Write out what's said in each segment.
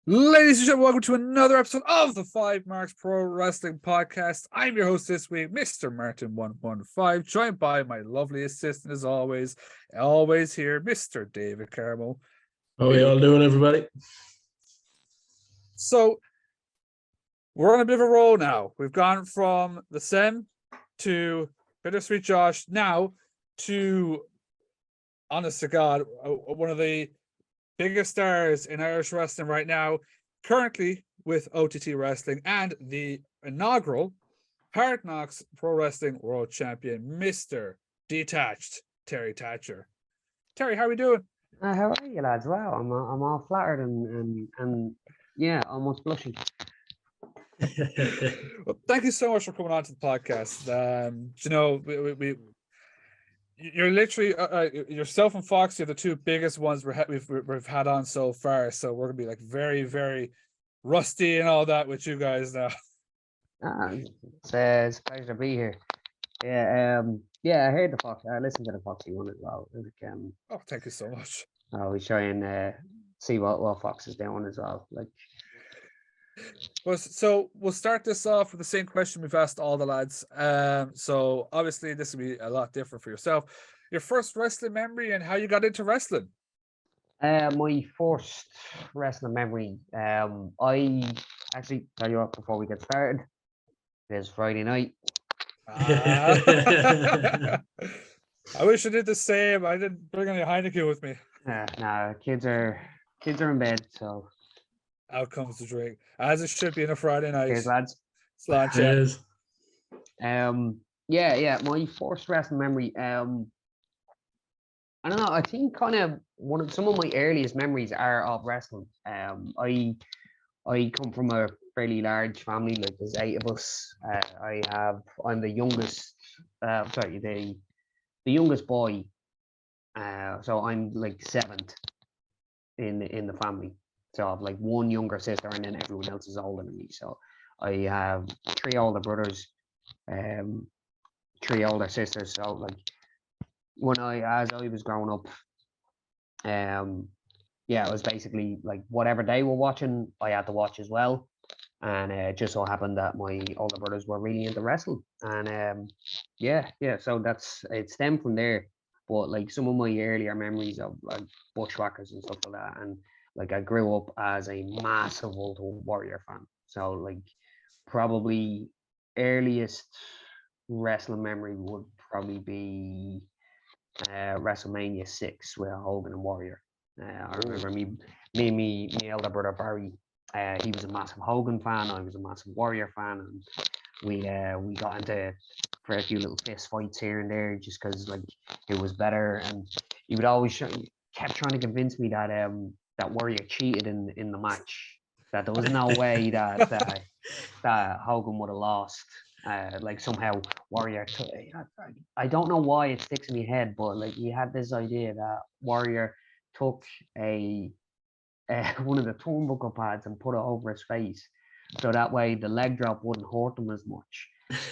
Ladies and gentlemen, welcome to another episode of the 5Marks Pro Wrestling Podcast. I'm your host this week, Mr. Martin115, joined by my lovely assistant as always here, Mr. David Carmel. How are y'all doing, everybody? So, we're on a bit of a roll now. We've gone from the Sem to Bittersweet Josh, now to, honest to God, one of the biggest stars in Irish wrestling right now, currently with OTT Wrestling, and the inaugural Hard Knox Pro Wrestling World Champion, Mr. deThatched, Terry Thatcher. Terry, how are we doing? How are you, lads? Wow, I'm all flattered and yeah, almost blushing. Well, thank you so much for coming on to the podcast. You're literally yourself and Foxy are the two biggest ones we've had on so far. So we're gonna be like very, very rusty and all that with you guys now. It's a pleasure to be here. Yeah, I heard the Fox. I listened to the Foxy one as well. Oh, thank you so much. I was trying to see what Fox is doing as well. Well, so we'll start this off with the same question we've asked all the lads. So obviously this will be a lot different for yourself. Your first wrestling memory and how you got into wrestling. My first wrestling memory. I actually tell you what before we get started. It is Friday night. I wish I did the same. I didn't bring any Heineken with me. No, kids are in bed, so Out comes the drink, as it should be on a Friday night. cheers, lads. Slant Cheers. Yeah. My first wrestling memory. I don't know. I think kind of some of my earliest memories are of wrestling. I come from a fairly large family. Like there's 8 of us. I'm the youngest. The youngest boy. So I'm like 7th in the family. So I have like one younger sister, and then everyone else is older than me. So I have 3 older brothers, 3 older sisters. So like as I was growing up, it was basically like whatever they were watching, I had to watch as well. And it just so happened that my older brothers were really into wrestling, and so it stemmed from there. But like some of my earlier memories of like bushwhackers and stuff like that, and like I grew up as a massive Ultimate Warrior fan. So like probably earliest wrestling memory would probably be WrestleMania 6 with Hogan and Warrior. I remember me elder brother Barry. He was a massive Hogan fan. I was a massive Warrior fan, and we got into for a few little fist fights here and there just because like it was better. And he would always kept trying to convince me that that Warrior cheated in the match. That there was no way that Hogan would have lost. Like somehow Warrior I don't know why it sticks in my head, but like he had this idea that Warrior took one of the turnbuckle pads and put it over his face, so that way the leg drop wouldn't hurt him as much.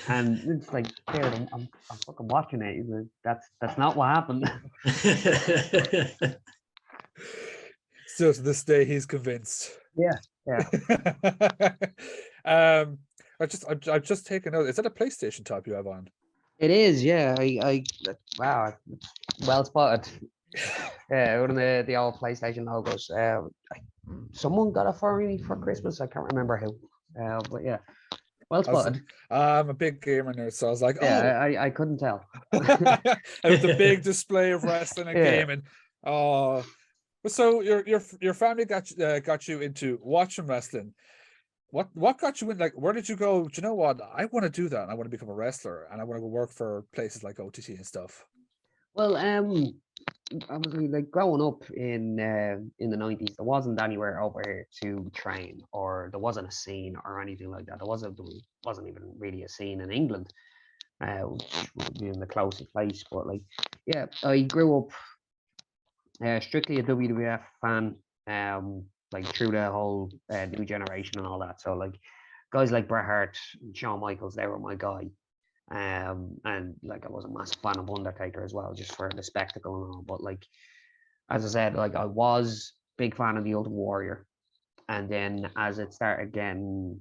And it's like, I'm fucking watching it. That's not what happened. Still to this day, he's convinced. Yeah. I've just taken note. Is that a PlayStation top you have on? It is, yeah. Wow, well spotted. Yeah, one of the old PlayStation logos. Someone got it for me for Christmas. I can't remember who. But yeah, well spotted. I'm a big gamer nerd, so I was like, I couldn't tell. It's a big display of wrestling and gaming. Oh, so your family got you into watching wrestling. What got you in? Like, where did you go? Do you know what? I want to do that. I want to become a wrestler, and I want to go work for places like OTT and stuff. Well, obviously, like growing up in the 90s, there wasn't anywhere over here to train, or there wasn't a scene or anything like that. There wasn't even really a scene in England, which would be in the closest place. But like, yeah, I grew up strictly a WWF fan, like through the whole new generation and all that. So like guys like Bret Hart and Shawn Michaels, they were my guy. And like I was a massive fan of Undertaker as well, just for the spectacle and all. But like, as I said, like I was big fan of the Ultimate Warrior, And then as it started getting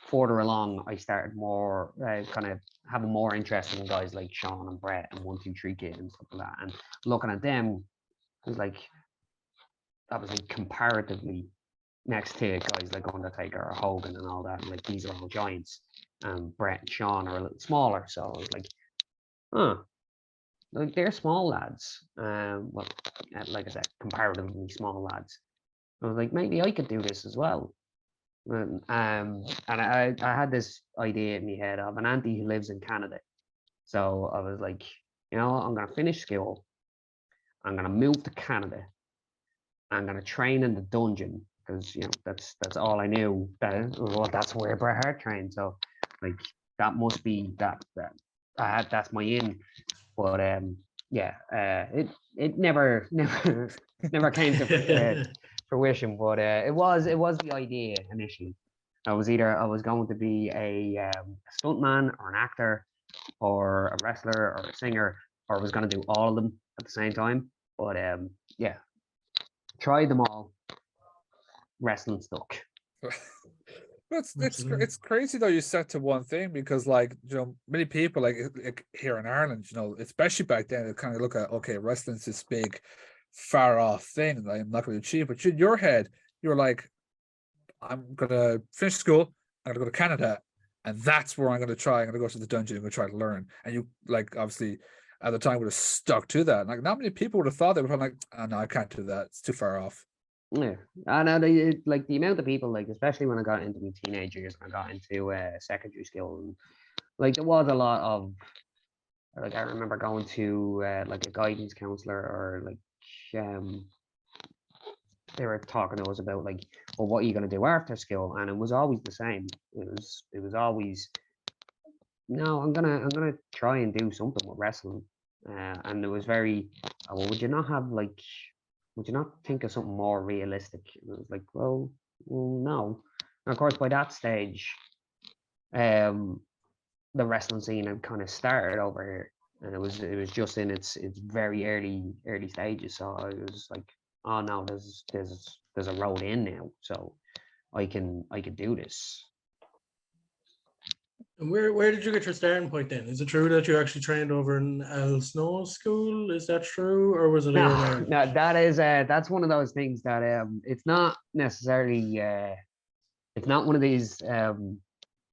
further along, I started more kind of having more interest in guys like Sean and Brett and 123 Kid and stuff like that. And looking at them, it was like that was like comparatively next to guys like Undertaker or Hogan and all that. Like these are all giants. Brett and Sean are a little smaller, so I was like, huh, like they're small lads. Well, like I said, comparatively small lads. I was like, maybe I could do this as well. And I had this idea in my head of an auntie who lives in Canada. So I was like, you know, I'm gonna finish school. I'm gonna move to Canada. I'm gonna train in the dungeon because you know that's all I knew. Well, that's where Bret Hart trained. So like that must be that's my in. But yeah, it never came to fruition. But it was the idea initially. I was going to be a stuntman or an actor or a wrestler or a singer, or I was going to do all of them at the same time. But yeah, tried them all. Wrestling stuck. It's crazy though you set to one thing because like you know many people like here in Ireland, you know, especially back then, they kind of look at okay, wrestling's this big far off thing that I'm not going to achieve. But in your head, you're like, I'm gonna finish school, I'm gonna go to Canada, and that's where I'm gonna try. I'm gonna go to the dungeon, I'm gonna try to learn. And you like obviously at the time would have stuck to that. Like not many people would have thought they were like, oh no, I can't do that. It's too far off. Yeah, and like the amount of people, like especially when I got into my teenage years, I got into secondary school, and like there was a lot of like I remember going to like a guidance counselor or like they were talking to us about like, well, what are you going to do after school? And it was always the same. It was always no, I'm gonna try and do something with wrestling, and it was very. Well, would you not have like? Would you not think of something more realistic? And it was like, well, no. And of course, by that stage, the wrestling scene had kind of started over here, and it was just in its very early stages. So I was like, oh no, there's a road in now, so I can do this. And where did you get your starting point then? Is it true that you actually trained over in Al Snow School? Is that true, or was it here in No, Ireland? no, that's one of those things that it's not necessarily it's not one of these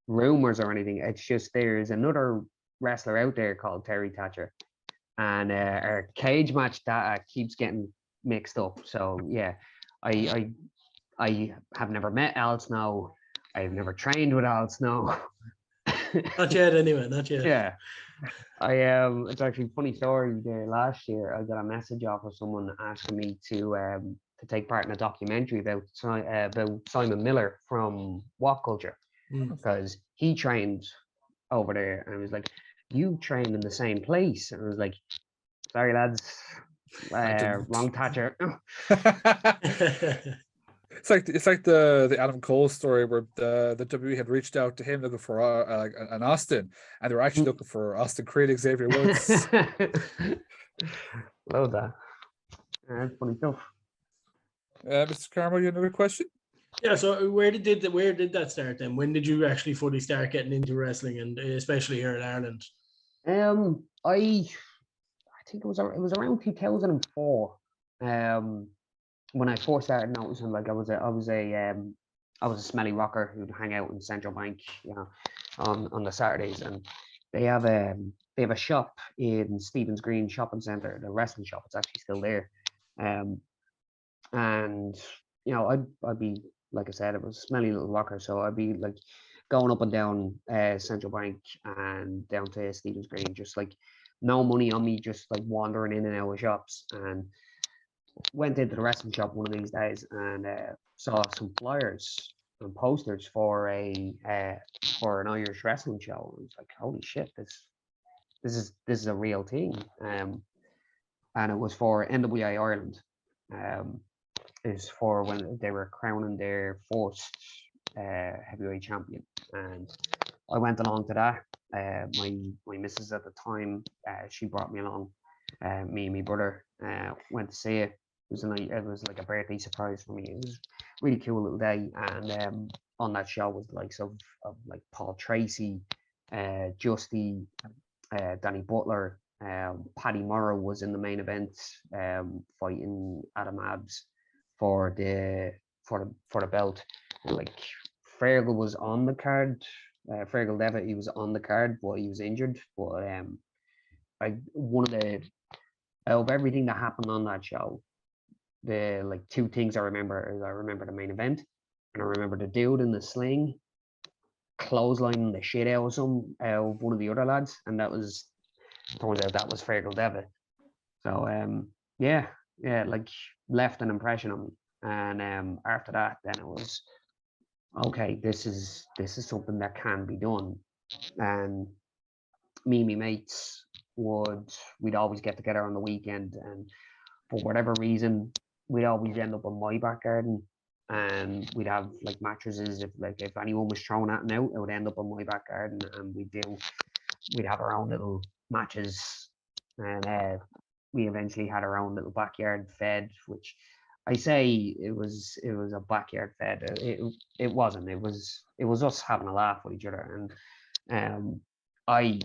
rumors or anything. It's just there's another wrestler out there called Terry Thatcher, and our cage match data keeps getting mixed up. So yeah, I have never met Al Snow. I've never trained with Al Snow. Not yet, anyway. Not yet. Yeah. It's actually a funny story there. Last year, I got a message off of someone asking me to take part in a documentary about Simon Miller from What Culture because he trained over there, and I was like, "You trained in the same place?" And I was like, "Sorry, lads, wrong Thatcher." It's like the Adam Cole story where the WWE had reached out to him looking for like an Austin, and they were actually looking for Austin Creed, Xavier Woods. Love that. That's funny stuff. Mr. Carmel, you have another question? Yeah. So where did that start then? When did you actually fully start getting into wrestling, and especially here in Ireland? I think it was around 2004. When I first started noticing, like I was a smelly rocker who'd hang out in Central Bank, you know, on the Saturdays, and they have a shop in Stephen's Green Shopping Centre, the wrestling shop. It's actually still there, and you know, I'd be like I said, it was a smelly little rocker, so I'd be like going up and down Central Bank and down to Stephen's Green, just like no money on me, just like wandering in and out of shops, and went into the wrestling shop one of these days and saw some flyers and posters for an Irish wrestling show. I was like, holy shit, this is a real thing. And it was for NWA Ireland. Is for when they were crowning their first heavyweight champion, and I went along to that. My missus at the time, she brought me along. Me and my brother went to see it. it was like a birthday surprise for me. It was a really cool little day, and on that show was the likes of like Paul Tracy, Justy, Danny Butler, Paddy Morrow was in the main event, fighting Adam Abs for the belt. And like Fergal was on the card. Fergal Devitt, he was on the card, but he was injured. But one of the of everything that happened on that show, the like two things I remember is I remember the main event, and I remember the dude in the sling clotheslining the shit out of one of the other lads, and that was, turns out that was Fergal Devitt. So yeah, like left an impression on me. And after that, then it was okay. This is something that can be done. And me and my mates we'd always get together on the weekend, and for whatever reason, we'd always end up in my back garden, and we'd have like mattresses. If anyone was throwing that out, it would end up in my back garden, and we'd have our own little matches, and we eventually had our own little backyard fed, which I say it was a backyard fed. It wasn't. It was us having a laugh with each other, and I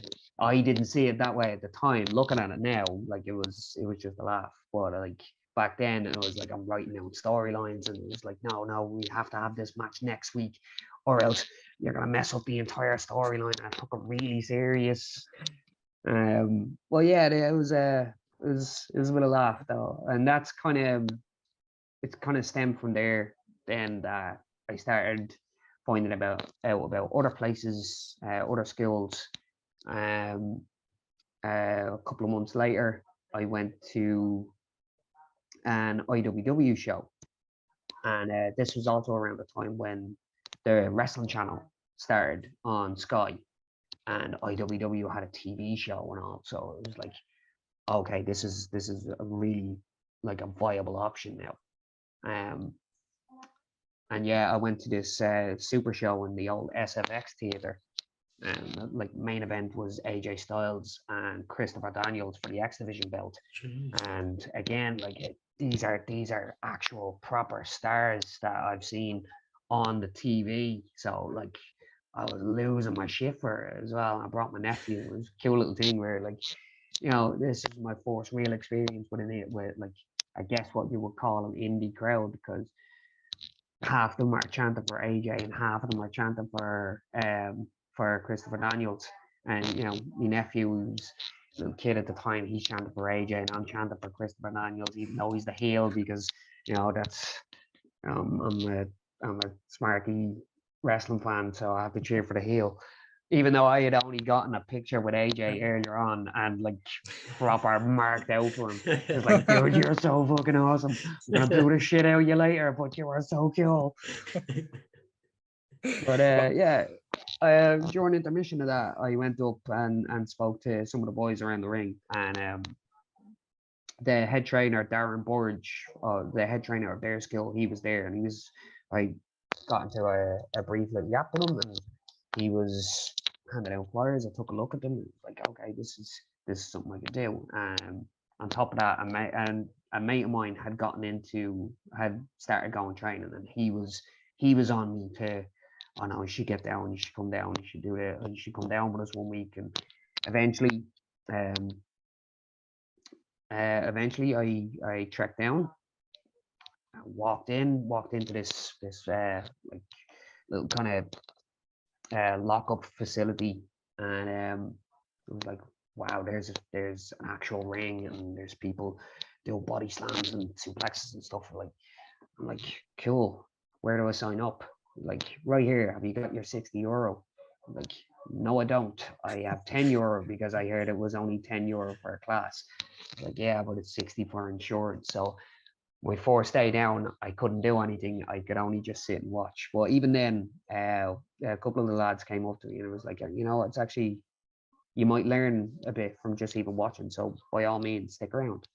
didn't see it that way at the time. Looking at it now, like it was just a laugh. But like back then, it was like I'm writing down storylines, and it was like, no, we have to have this match next week, or else you're gonna mess up the entire storyline. I took it really serious. Well, yeah, it was a bit of laugh though, and that's it's kind of stemmed from there. Then that I started finding out about other places, other schools. A couple of months later, I went to an IWW show, and this was also around the time when the wrestling channel started on Sky, and IWW had a TV show and all. So it was like, okay, this is a really like a viable option now. And yeah, I went to this super show in the old SFX theater. Like main event was AJ Styles and Christopher Daniels for the X Division belt. Jeez. And again, like these are actual proper stars that I've seen on the TV. So like I was losing my shit for it as well. I brought my nephew. It was a cool little thing where like, this is my first real experience with like, I guess what you would call an indie crowd, because half of them are chanting for AJ and half of them are chanting for Christopher Daniels. And my nephew, who's a little kid at the time, he's chanting for AJ, and I'm chanting for Christopher Daniels, even though he's the heel, because that's I'm a smarky wrestling fan, so I have to cheer for the heel. Even though I had only gotten a picture with AJ earlier on and like proper marked out for him. It's like, dude, you're so fucking awesome. I'm gonna boo the shit out of you later, but you are so cool. But yeah, during intermission of that, I went up and spoke to some of the boys around the ring, and the head trainer, Darren Burge, the head trainer of their school, he was there, and I got into a brief little yap with him, and he was handing out flyers. I took a look at them, and like, okay, this is something I could do. On top of that, a mate of mine had started going training, and he was on me to, oh no, you should get down, you should come down, you should do it, you should come down with us one week. And eventually I trekked down, walked into this like little kind of lock-up facility, and it was like, wow, there's an actual ring, and there's people doing body slams and suplexes and stuff. I'm like, cool, where do I sign up? Like, right here, have you got your €60? I'm like, no, I don't. I have €10 because I heard it was only €10 for a class. Like, yeah, but it's 60 for insurance. So my first day down, I couldn't do anything. I could only just sit and watch. But even then, a couple of the lads came up to me and it was like, it's actually, you might learn a bit from just even watching. So by all means, stick around.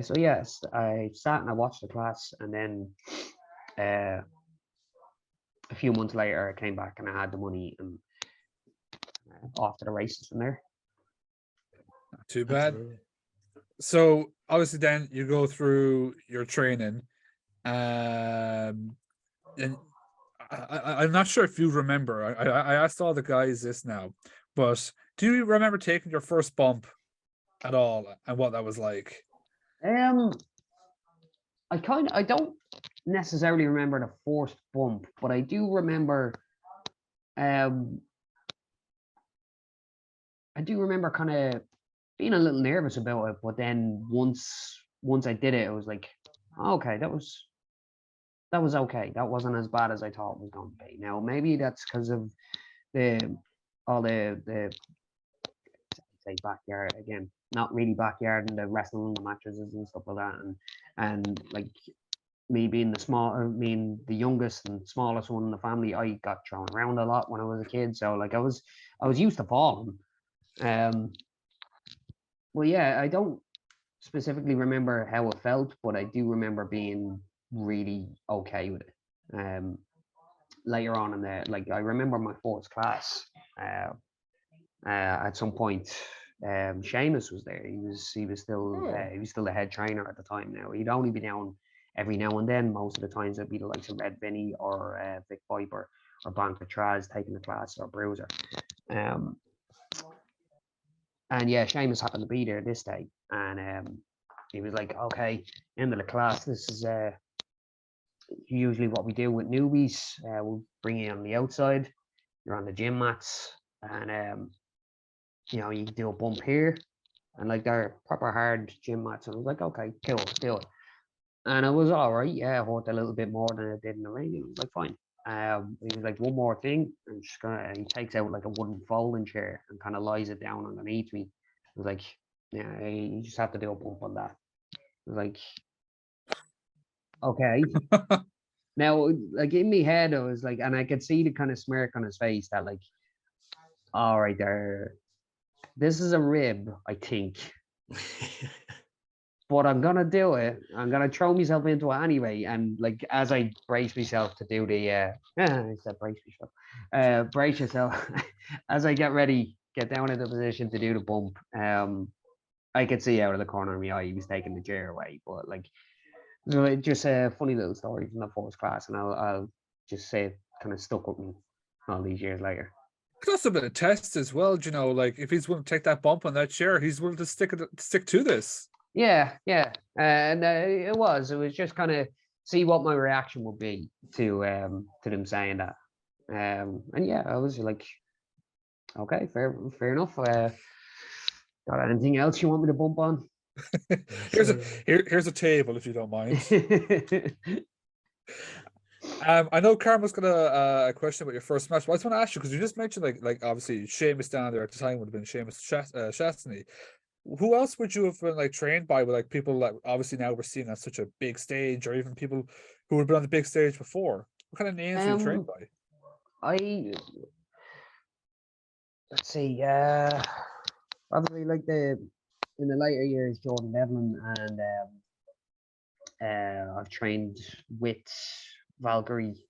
So yes, I sat and I watched the class, and then a few months later, I came back and I had the money, and off to the races from there. Not too bad. So obviously then you go through your training, and I'm not sure if you remember. I asked all the guys this now, but do you remember taking your first bump at all and what that was like? I don't necessarily remember the first bump, but I do remember kind of being a little nervous about it, but then once I did it, it was like, okay, that was okay. That wasn't as bad as I thought it was going to be. Now maybe that's because of all the say backyard again, not really backyard, and the wrestling the mattresses and stuff like that, and like me being the youngest and smallest one in the family, I got thrown around a lot when I was a kid. So like I was used to falling. Well, yeah, I don't specifically remember how it felt, but I do remember being really okay with it. Later on in the I remember my first class. At some point, Seamus was there. He was still the head trainer at the time. Now he'd only be down every now and then. Most of the times it'd be the likes of Red Vinny or Vic Viper or Banca Traz taking the class, or Bruiser. And yeah, Seamus happened to be there this day, and he was like, "Okay, end of the class. This is usually what we do with newbies. We'll bring you on the outside. You're on the gym mats, and you know, you can do a bump here, and like they're proper hard gym mats." And I was like, "Okay, cool, let's do it." And it was all right. Yeah, it hurt a little bit more than it did in the ring. It was like fine. He was like, "One more thing," and he takes out like a wooden folding chair and kind of lies it down underneath me. I was like, "Yeah, you just have to do a bump on that." I was like, "Okay." Now, like in my head, I was like, and I could see the kind of smirk on his face that like, all right, there, this is a rib, I think. But I'm gonna do it. I'm gonna throw myself into it anyway. And like as I brace myself to do the I said brace yourself. As I get down into position to do the bump, I could see out of the corner of my eye he was taking the chair away. But like, so it just a funny little story from the first class, and I'll just say it kind of stuck with me all these years later. Could also been a test as well, you know, like if he's willing to take that bump on that chair, he's willing to stick to this. Yeah, and it was just kind of see what my reaction would be to them saying that, and yeah, I was like, okay, fair enough. Got anything else you want me to bump on? Here's a table if you don't mind. I know Karma's got a question about your first match, but I just want to ask you, because you just mentioned like obviously Seamus down there at the time would have been Seamus Chastity. Who else would you have been like trained by, with like people that obviously now we're seeing on such a big stage, or even people who had been on the big stage before? What kind of names were you trained by? Let's see, probably like in the later years, Jordan Devlin, and I've trained with Valkyrie.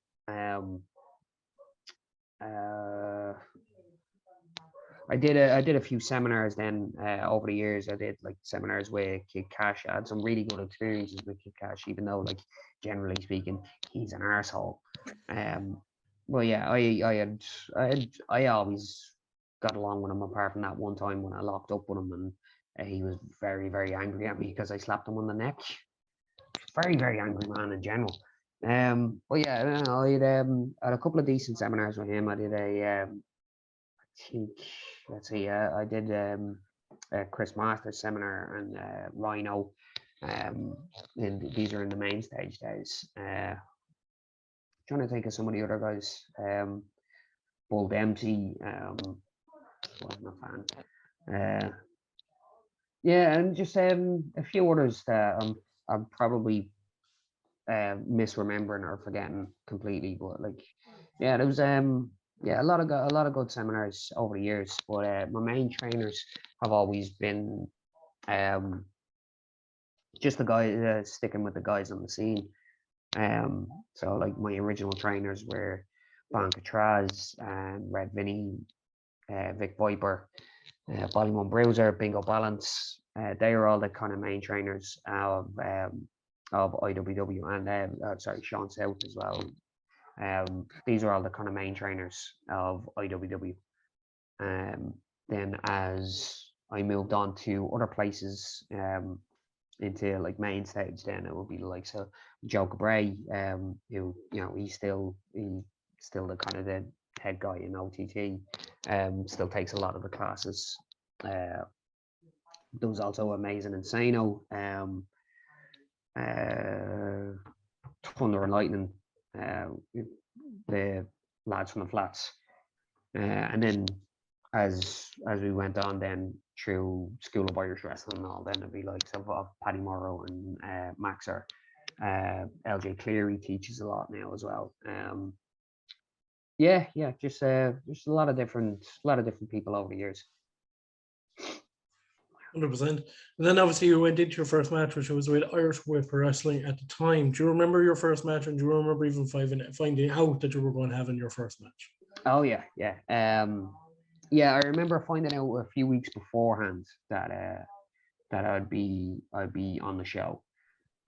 I did a few seminars then over the years. I did like seminars with Kid Cash. I had some really good experiences with Kid Cash, even though like generally speaking, he's an arsehole. Well, yeah, I always got along with him, apart from that one time when I locked up with him, and he was very, very angry at me because I slapped him on the neck. Very, very angry man in general. But yeah, I had a couple of decent seminars with him. I did I think, let's see, I did Chris Masters seminar and Rhino. And these are in the main stage days. Trying to think of some of the other guys. Bull Dempsey, wasn't a fan. Yeah, and just a few others that I'm probably misremembering or forgetting completely. But like, yeah, there was yeah, a lot of good seminars over the years. But my main trainers have always been just the guys, sticking with the guys on the scene. So like my original trainers were Banca Traz and Red Vinny, Vic Viper, Ballymun Bruiser, Bingo Balance. They are all the kind of main trainers of IWW, and sorry, Sean South as well. These are all the kind of main trainers of IWW. Then as I moved on to other places, into like main stage, then it would be the likes of Joe Cabray, who he's still the kind of the head guy in OTT. Still takes a lot of the classes. There was also Amazing Insano, Thunder and Lightning, the lads from the flats, and then as we went on then through School of Irish Wrestling and all, then it'd be like of Paddy Morrow and Maxer. LJ Cleary teaches a lot now as well. Just a lot of different people over the years. 100%. And then obviously you went into your first match, which was with Irish Whip Wrestling at the time. Do you remember your first match, and do you remember even finding out that you were going to have in your first match? Oh yeah. I remember finding out a few weeks beforehand that I'd be on the show.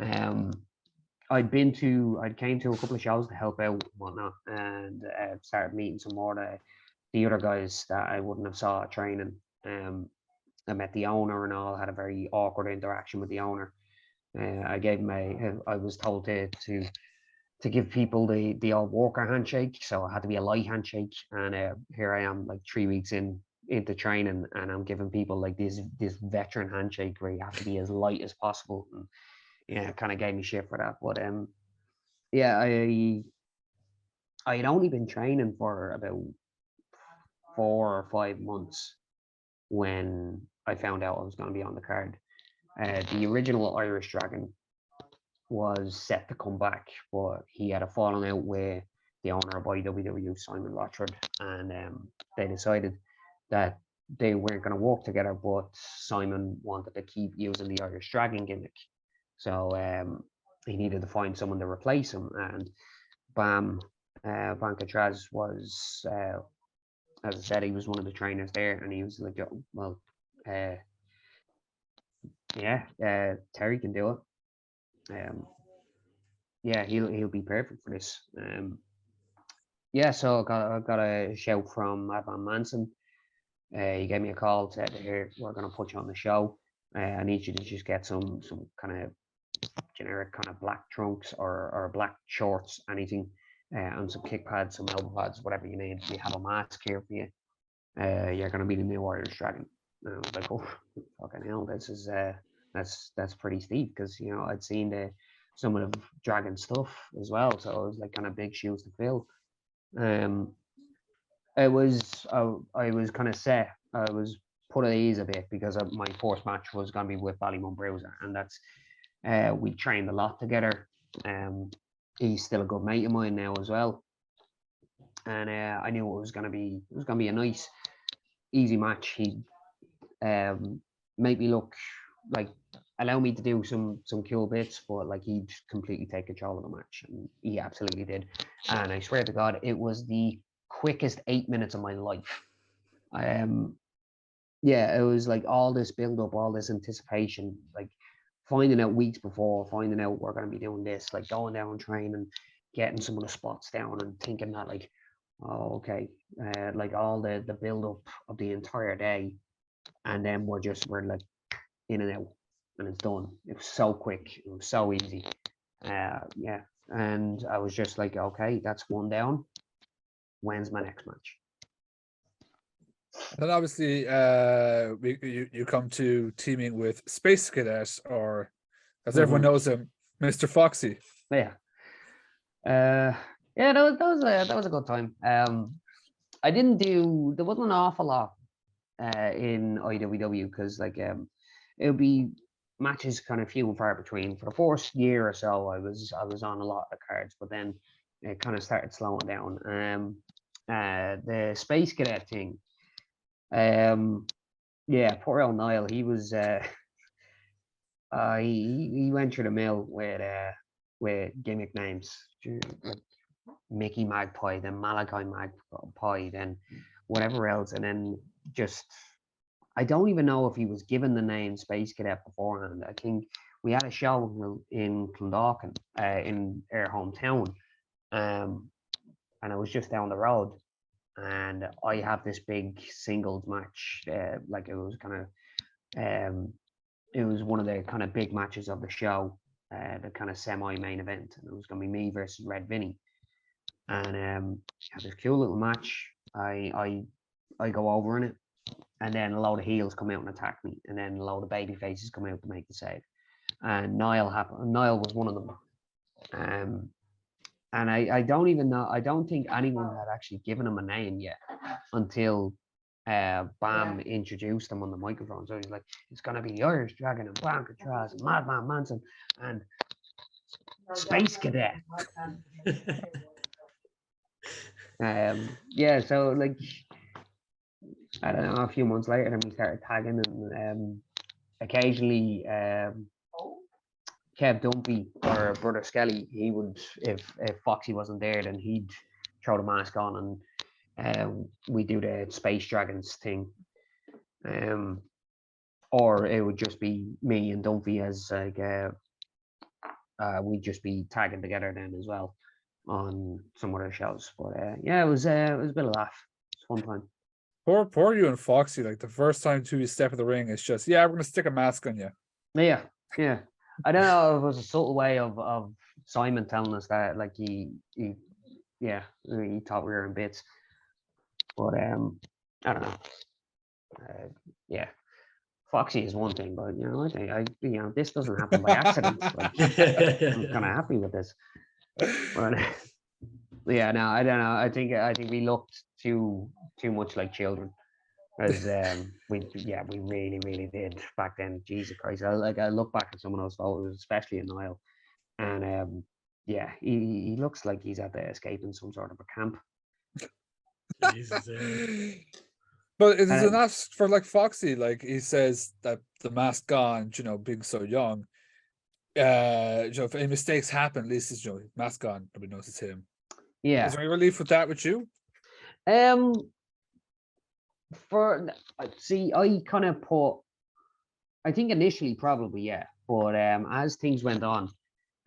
I'd came to a couple of shows to help out and whatnot, and started meeting some more of the other guys that I wouldn't have saw at training. I met the owner and all, had a very awkward interaction with the owner. I gave him I was told to give people the old worker handshake, so it had to be a light handshake. And here I am, like 3 weeks into training, and I'm giving people like this veteran handshake where you have to be as light as possible. And it kind of gave me shit for that. But I had only been training for about 4 or 5 months when I found out I was going to be on the card. The original Irish Dragon was set to come back, but he had a falling out with the owner of IWW, Simon Rochford, and they decided that they weren't going to work together, but Simon wanted to keep using the Irish Dragon gimmick. So he needed to find someone to replace him, and Bam Bancatraz was, as I said, he was one of the trainers there, and he was like, well, Terry can do it. He'll be perfect for this. So I got a shout from Evan Manson. He gave me a call, said, "Here, we're going to put you on the show. I need you to just get some kind of generic kind of black trunks or black shorts, anything, and some kick pads, some elbow pads, whatever you need. We have a mask here for you. You're going to be the new Irish Dragon." And I was like, "Oh, fucking hell, this is that's pretty steep," because I'd seen some of the Dragon stuff as well, so it was like kind of big shoes to fill. I was kind of set. I was put at ease a bit because my first match was going to be with Ballymun Bruiser, and that's we trained a lot together. He's still a good mate of mine now as well, and I knew it was going to be a nice, easy match. He'd make me look like, allow me to do some cool bits, but like he'd completely take control of the match, and he absolutely did. And I swear to God, it was the quickest 8 minutes of my life. It was like all this build up, all this anticipation, like finding out weeks before, finding out we're going to be doing this, like going down and training, getting some of the spots down, and thinking that like, oh, okay, like all the build up of the entire day, and then we're like in and out, and it's done. It was so quick, it was so easy. And I was just like, okay, that's one down. When's my next match? And obviously, you come to teaming with Space Cadet, or as everyone knows him, Mr. Foxy. Yeah. That was a good time. I didn't do. There wasn't an awful lot in IWW because like it would be matches kind of few and far between. For the first year or so, I was on a lot of the cards, but then it kind of started slowing down. The Space Cadet thing. Poor old Niall. He was he went through the mill with gimmick names, like Mickey Magpie, then Malachi Magpie, then whatever else, and then just I don't even know if he was given the name Space Cadet beforehand. I think we had a show in Clondalkin, in our hometown, and it was just down the road. And I have this big singles match, like it was kind of, it was one of the kind of big matches of the show, the kind of semi-main event, and it was going to be me versus Red Vinny. And had this cool little match. I go over in it, and then a load of heels come out and attack me, and then a load of baby faces come out to make the save. And Niall was one of them. And I don't even know. I don't think anyone had actually given him a name yet until Bam introduced him on the microphone. So he's like, it's gonna be the Irish Dragon and Blancatraz and Madman Manson and Space Cadet. Yeah, so like I don't know, a few months later then we started tagging, and occasionally Kev Dumpy or Brother Skelly, he would, if Foxy wasn't there, then he'd throw the mask on, and we do the Space Dragons thing. Or it would just be me and Dumpy as like we'd just be tagging together then as well on some other shows. But yeah, it was a bit of laugh. It's a fun time. Poor you and Foxy, like the first time you step in the ring, it's just, yeah, we're gonna stick a mask on you. Yeah. I don't know if it was a subtle way of Simon telling us that, like he thought we were in bits. But I don't know. Yeah, Foxy is one thing, but I think this doesn't happen by accident. Like, I'm kind of happy with this. But yeah, no, I don't know. I think we looked too much like children. As we really did back then. Jesus Christ! I look back at some of those photos, especially in Niall, and yeah, he looks like he's at the escaping some sort of a camp. Jesus, But it is enough for like Foxy. Like he says that the mask gone, being so young. If any mistakes happen, at least it's mask gone. Nobody knows it's him. Yeah. Is there any relief with that with you? I kind of put, I think initially probably, yeah, but as things went on,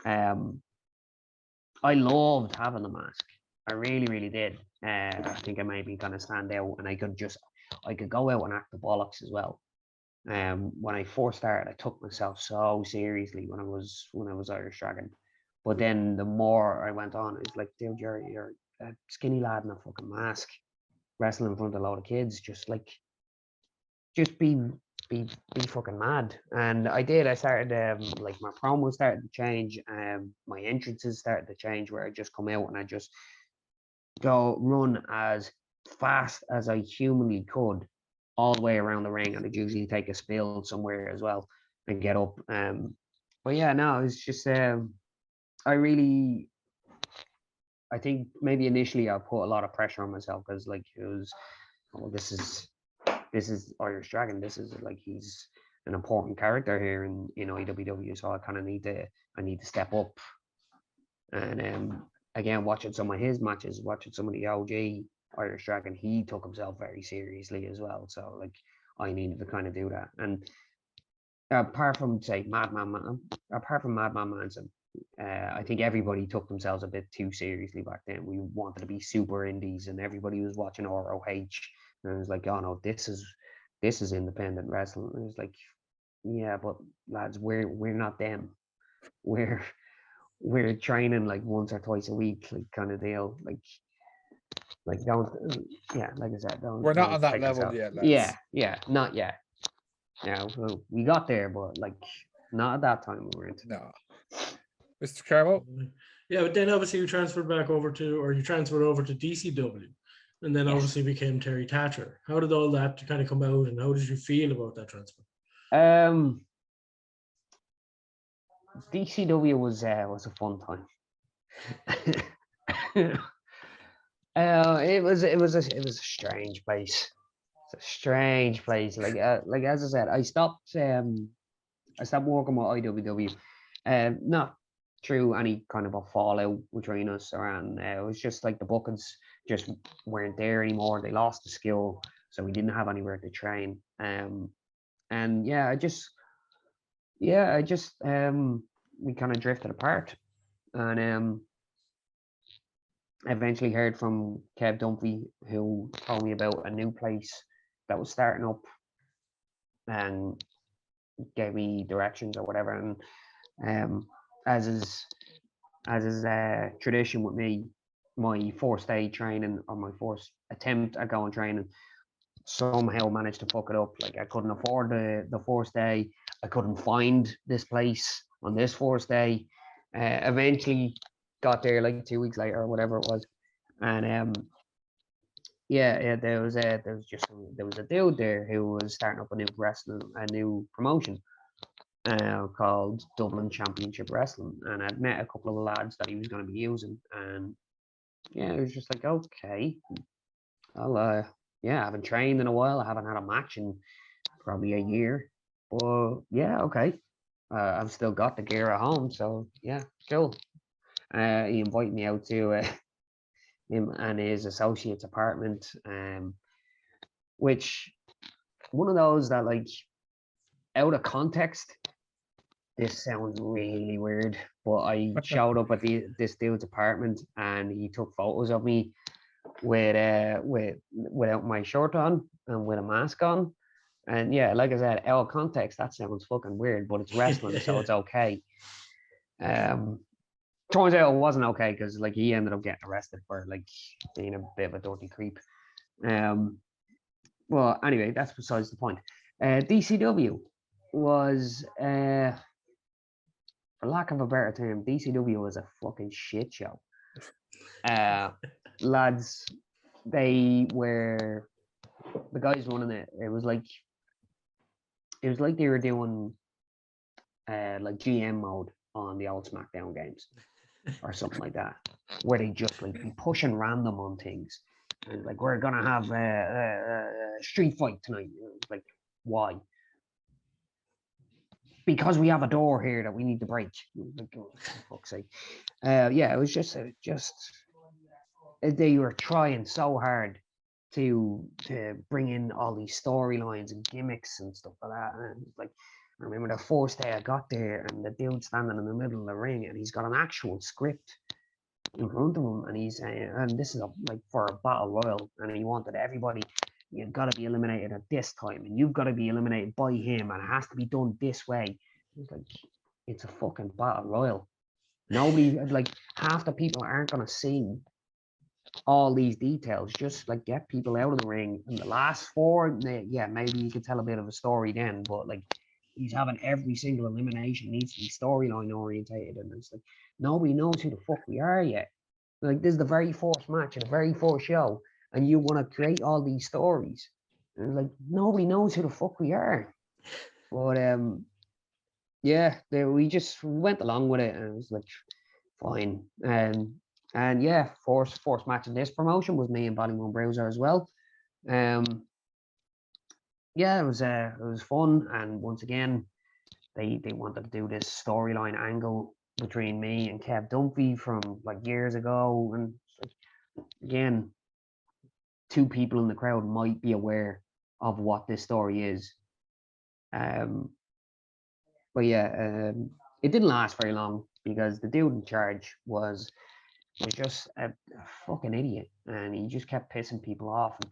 I loved having the mask. I really did. I think I made me kind of stand out, and I could go out and act the bollocks as well. When I first started, I took myself so seriously when I was Irish Dragon, but then the more I went on, it's like, dude, you're a skinny lad in a fucking mask, wrestling in front of a lot of kids, just be fucking mad. And I did. I started like my promos started to change, my entrances started to change, where I just come out and I just go run as fast as I humanly could all the way around the ring, and I'd usually take a spill somewhere as well and get up. But yeah, no, it's just I think maybe initially I put a lot of pressure on myself, because like it was, this is Irish Dragon. This is like, he's an important character here in IWW. So I kind of need to step up. And again, watching some of his matches, watching some of the OG Irish Dragon, he took himself very seriously as well. So like I needed to kind of do that. And apart from Madman Manson, I think everybody took themselves a bit too seriously back then. We wanted to be super indies, and everybody was watching ROH, and it was like, oh no, this is independent wrestling. And it was like, yeah, but lads, we're not them. We're training like once or twice a week, like kind of deal. Like don't, yeah, like I said, don't. We're not don't on that take level yourself- yet, lads. Yeah, not yet. Yeah, well, we got there, but like not at that time we weren't. No. Mr. Carmo? yeah, but then obviously you transferred over to DCW, and then Yes. obviously became Terry Thatcher. How did all that kind of come out, and how did you feel about that transfer? DCW was a fun time. It was a strange place. It's a strange place. Like as I said, I stopped working with IWW, not through any kind of a fallout between us, around. It was just like the bookings just weren't there anymore. They lost the skill. so we didn't have anywhere to train. And I just we kind of drifted apart, and eventually heard from Kev Dunphy, who told me about a new place that was starting up, and gave me directions or whatever. And as is tradition with me, my first day training, or my first attempt at going training, somehow managed to fuck it up. Like, I couldn't afford the first day. I couldn't find this place on this first day. Eventually got there like 2 weeks later or whatever it was, and there was a dude there who was starting up a new promotion called Dublin Championship Wrestling, and I'd met a couple of the lads that he was going to be using, and it was just like, okay, I'll I haven't trained in a while. I haven't had a match in probably a year, but okay. I've still got the gear at home, so cool. He invited me out to him and his associate's apartment, which one of those that, like, out of context, this sounds really weird, but I showed up at this dude's apartment and he took photos of me without my shirt on and with a mask on. And like I said, out of context, that sounds fucking weird, but it's wrestling, so it's okay. Turns out it wasn't okay, because like he ended up getting arrested for like being a bit of a dirty creep. Well, anyway, that's besides the point. DCW was, for lack of a better term, DCW was a fucking shit show. Lads, they were the guys running it. It was like they were doing like GM mode on the old SmackDown games or something like that, where they just like be pushing random on things, and like, we're gonna have a street fight tonight. Like, why? Because we have a door here that we need to break. Like, oh, for fuck's sake. It was just they were trying so hard to bring in all these storylines and gimmicks and stuff like that. And like, I remember the first day I got there, and the dude standing in the middle of the ring, and he's got an actual script in front of him, and he's and this is like for a battle royal, and he wanted everybody, you've got to be eliminated at this time, and you've got to be eliminated by him, and it has to be done this way. It's like, it's a fucking battle royal. Nobody, like, half the people aren't gonna see all these details. Just like, get people out of the ring. In the last four, maybe you could tell a bit of a story then, but like, he's having every single elimination needs to be storyline orientated, and it's like, nobody knows who the fuck we are yet. Like, this is the very first match of the very first show, and you want to create all these stories, and like, nobody knows who the fuck we are. But we just went along with it, and it was like, fine. And first match in this promotion was me and Ballymun Bruiser as well. It was fun, and once again, they wanted to do this storyline angle between me and Kev Dunphy from like years ago, and like, again, two people in the crowd might be aware of what this story is. It didn't last very long, because the dude in charge was just a fucking idiot, and he just kept pissing people off, and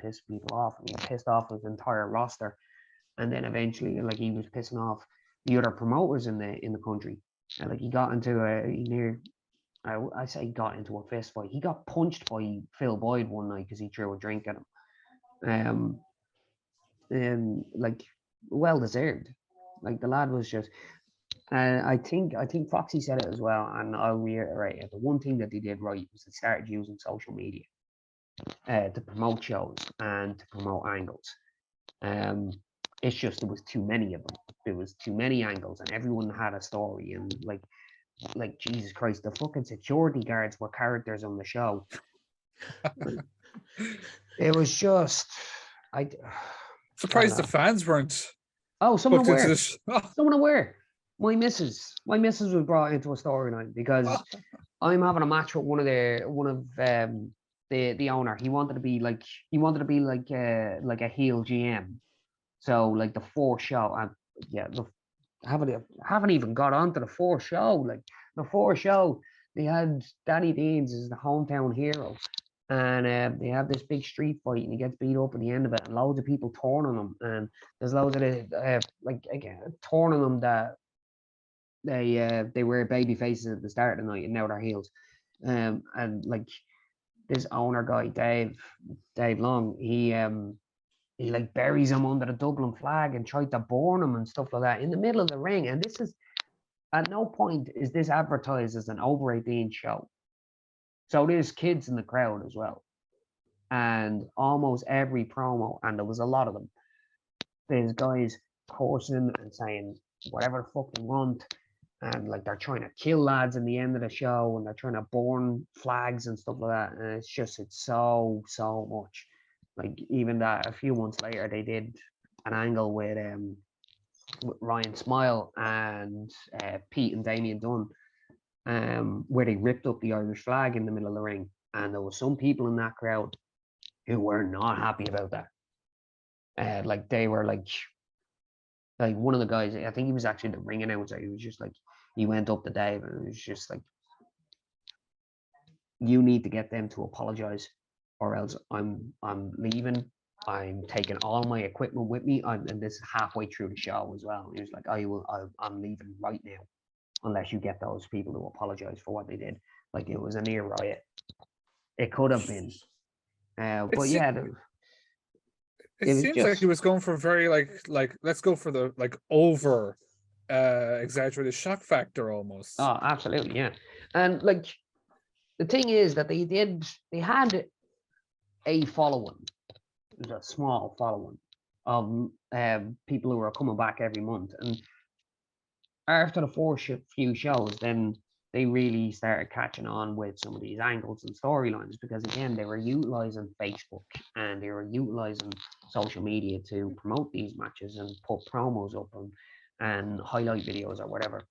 he pissed off his entire roster, and then eventually, like, he was pissing off the other promoters in the country. And like, he got into a fist fight. He got punched by Phil Boyd one night because he threw a drink at him. Like, well deserved. Like, the lad was just. I think Foxy said it as well, and I'll reiterate it. The one thing that they did right was they started using social media to promote shows and to promote angles. It's just there was too many of them. There was too many angles, and everyone had a story. And like Jesus Christ, the fucking security guards were characters on the show. It was just, Surprised the fans weren't. Oh, someone hooked into aware. this. Someone aware. My missus was brought into a storyline because I'm having a match with one of the owner, he wanted to be like a heel GM. So like the fourth show, haven't even got onto the fourth show. Like the fourth show, they had Danny Deans as the hometown hero, and they have this big street fight, and he gets beat up at the end of it, and loads of people torn on him, and there's loads of torn on him that they were baby faces at the start of the night, and now they're heels, and like this owner guy, Dave Long, he like buries him under the Dublin flag and tried to burn him and stuff like that in the middle of the ring. And this is, at no point is this advertised as an over 18 show. So there's kids in the crowd as well. And almost every promo, and there was a lot of them, there's guys cursing and saying whatever the fuck they want. And like they're trying to kill lads in the end of the show, and they're trying to burn flags and stuff like that. And it's so much. Like even that a few months later, they did an angle with Ryan Smile and Pete and Damien Dunn, where they ripped up the Irish flag in the middle of the ring, and there was some people in that crowd who were not happy about that. Like they were like one of the guys, I think he was actually the ring announcer. He was just like, he went up to Dave and it was just like, you need to get them to apologize, or else I'm leaving. I'm taking all my equipment with me, and this is halfway through the show as well. He was like, I'm leaving right now, unless you get those people to apologize for what they did. Like it was a near riot. It could have been, but yeah. It seems like he was going for very like let's go for the like over exaggerated shock factor almost. Oh, absolutely, yeah. And like the thing is that they had a following, it was a small following of people who were coming back every month, and after the first few shows, then they really started catching on with some of these angles and storylines, because again, they were utilizing Facebook and they were utilizing social media to promote these matches and put promos up and highlight videos or whatever.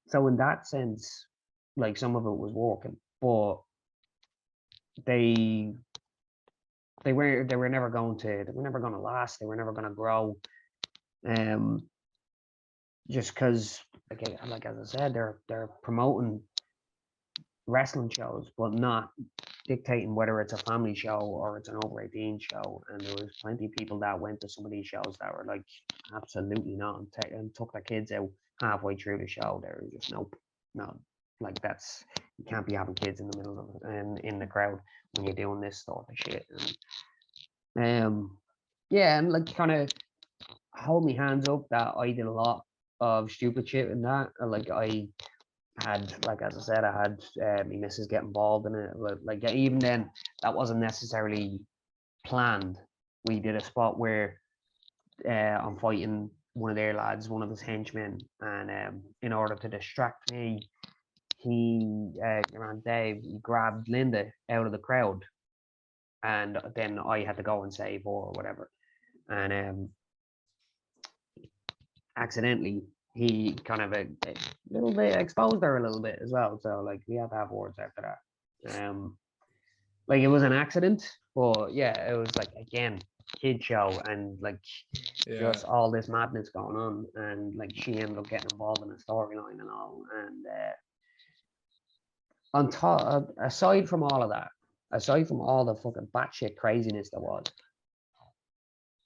So in that sense, like some of it was working, but they were never going to last. They were never going to grow. Just because, like as I said, they're promoting wrestling shows, but not dictating whether it's a family show or it's an over 18 show. And there was plenty of people that went to some of these shows that were like, absolutely not, and took their kids out halfway through the show. They were just no, like that's, you can't be having kids in the middle of it and in the crowd when you're doing this sort of shit. And yeah, and like kind of hold me hands up that I did a lot of stupid shit in that. Like I had, like as I said, I had my missus get involved in it. Like even then, that wasn't necessarily planned. We did a spot where I'm fighting one of their lads, one of his henchmen, and in order to distract me, he around Dave, he grabbed Linda out of the crowd, and then I had to go and save her or whatever, and accidentally he kind of a little bit exposed her a little bit as well. So like we had to have words after that. Like it was an accident, but yeah, it was like again kid show and like just all this madness going on, and like she ended up getting involved in a storyline and all. And on top, aside from all of that, aside from all the fucking batshit craziness there was,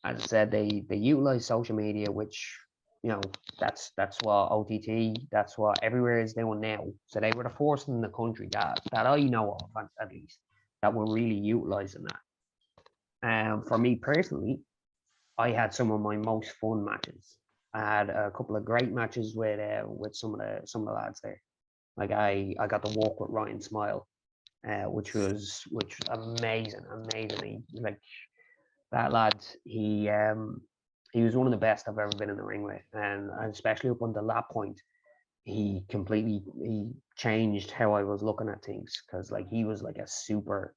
as I said, they utilize social media, which, you know, that's what OTT, that's what everywhere is doing now. So they were the first in the country that I know of, at least, that were really utilizing that. For me personally, I had some of my most fun matches. I had a couple of great matches with some of the lads there. Like I got to walk with Ryan Smile, which was amazing. Like that lad, he was one of the best I've ever been in the ring with, and especially up until that point, he changed how I was looking at things, because like he was like a super,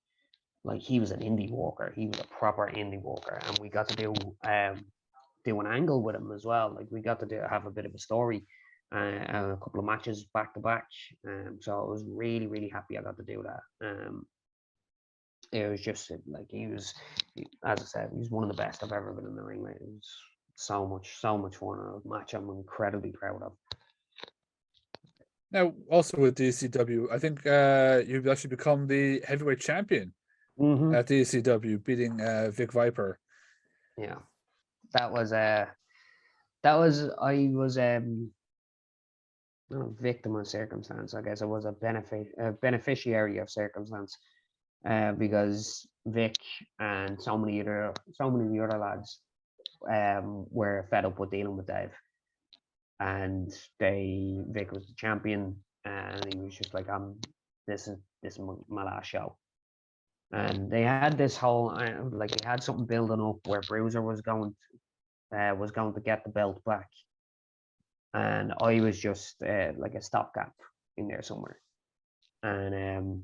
like he was an indie walker. He was a proper indie walker, and we got to do an angle with him as well. Like we got to have a bit of a story, a couple of matches back to back. So I was really happy I got to do that. it was just like as I said, he was one of the best I've ever been in the ring with. It was so much fun. A match I'm incredibly proud of. Now, also with DCW, I think you've actually become the heavyweight champion at DCW, beating Vic Viper. Yeah, that was I was not a victim of circumstance. I guess I was a beneficiary of circumstance, because Vic and so many of the other lads were fed up with dealing with Dave, and Vic was the champion, and he was just like, this is my last show. And they had this whole like they had something building up where Bruiser was going to get the belt back, and I was just like a stopgap in there somewhere, and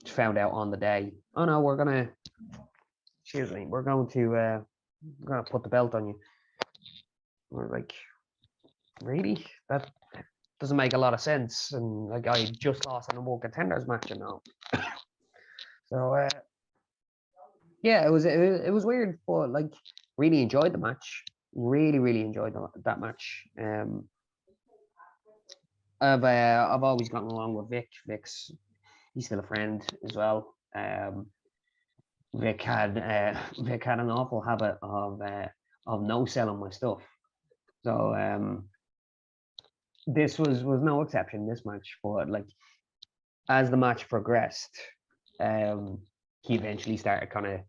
found out on the day, oh no, we're going to put the belt on you. We're like, really? That doesn't make a lot of sense. And like, I just lost an Unbroken contenders match, you know. So yeah, it was weird, but like, really enjoyed the match. Really enjoyed that match. I've always gotten along with Vic. He's still a friend as well. Vic had an awful habit of no selling my stuff. So this was no exception, this match. But like, as the match progressed, he eventually started kind of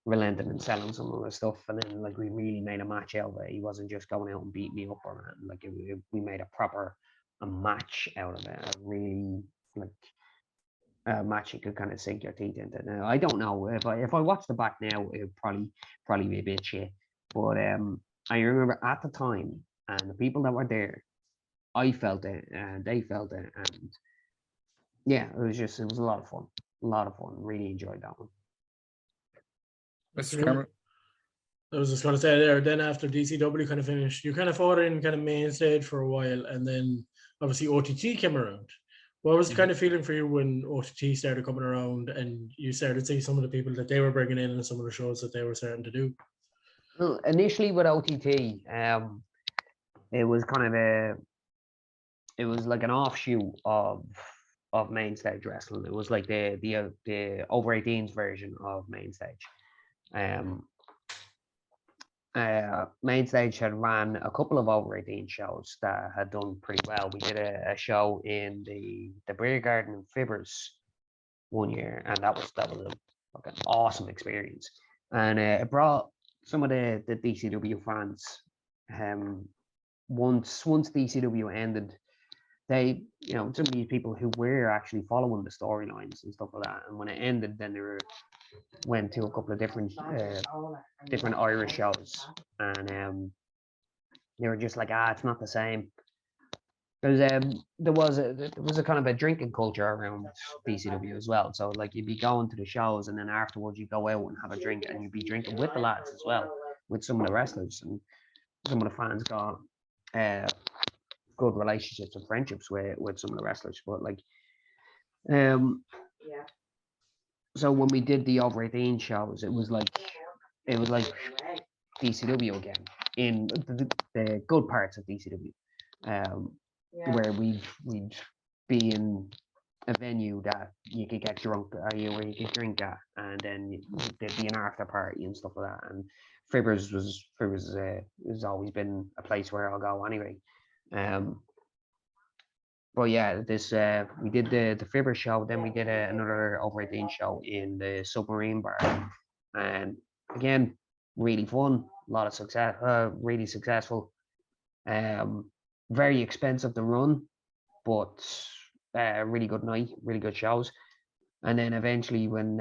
relenting and selling some of the stuff, and then like we really made a match out of it. He wasn't just going out and beating me up or anything. Like we made a match out of it. A really like a match you could kind of sink your teeth into. Now I don't know if I watch the back now, it would probably be a bit shit. But I remember at the time, and the people that were there, I felt it and they felt it, and yeah, it was a lot of fun. Really enjoyed that one. Mr. Cameron. I was just going to say there, then after DCW kind of finished, you kind of fought in kind of main stage for a while, and then obviously OTT came around. What was the kind of feeling for you when OTT started coming around and you started seeing some of the people that they were bringing in and some of the shows that they were starting to do? Well, initially with OTT, it was like an offshoot of main stage wrestling. It was like the over 18s version of main stage. Main stage had ran a couple of over 18 shows that had done pretty well. We did a show in the Beer Garden in Fibbers one year, and that was like an awesome experience. And it brought some of the DCW fans. Once DCW ended, they, some of these people who were actually following the storylines and stuff like that, and when it ended, then they went to a couple of different Irish shows, and they were just like, it's not the same. Because there was a kind of a drinking culture around DCW as well. So like, you'd be going to the shows, and then afterwards you go out and have a drink, and you'd be drinking with the lads as well, with some of the wrestlers, and some of the fans got good relationships and friendships with some of the wrestlers. But like, so when we did the over 18 shows, it was like DCW again, in the good parts of DCW, where we'd be in a venue that you could get drunk, where you could drink at, and then there'd be an after party and stuff like that. And Fibbers has always been a place where I'll go anyway. But yeah, we did the Fibbers show, then we did another over 18 show in the Submarine Bar, and again, really fun, a lot of success, really successful. Very expensive to run, but really good night, really good shows. And then eventually, when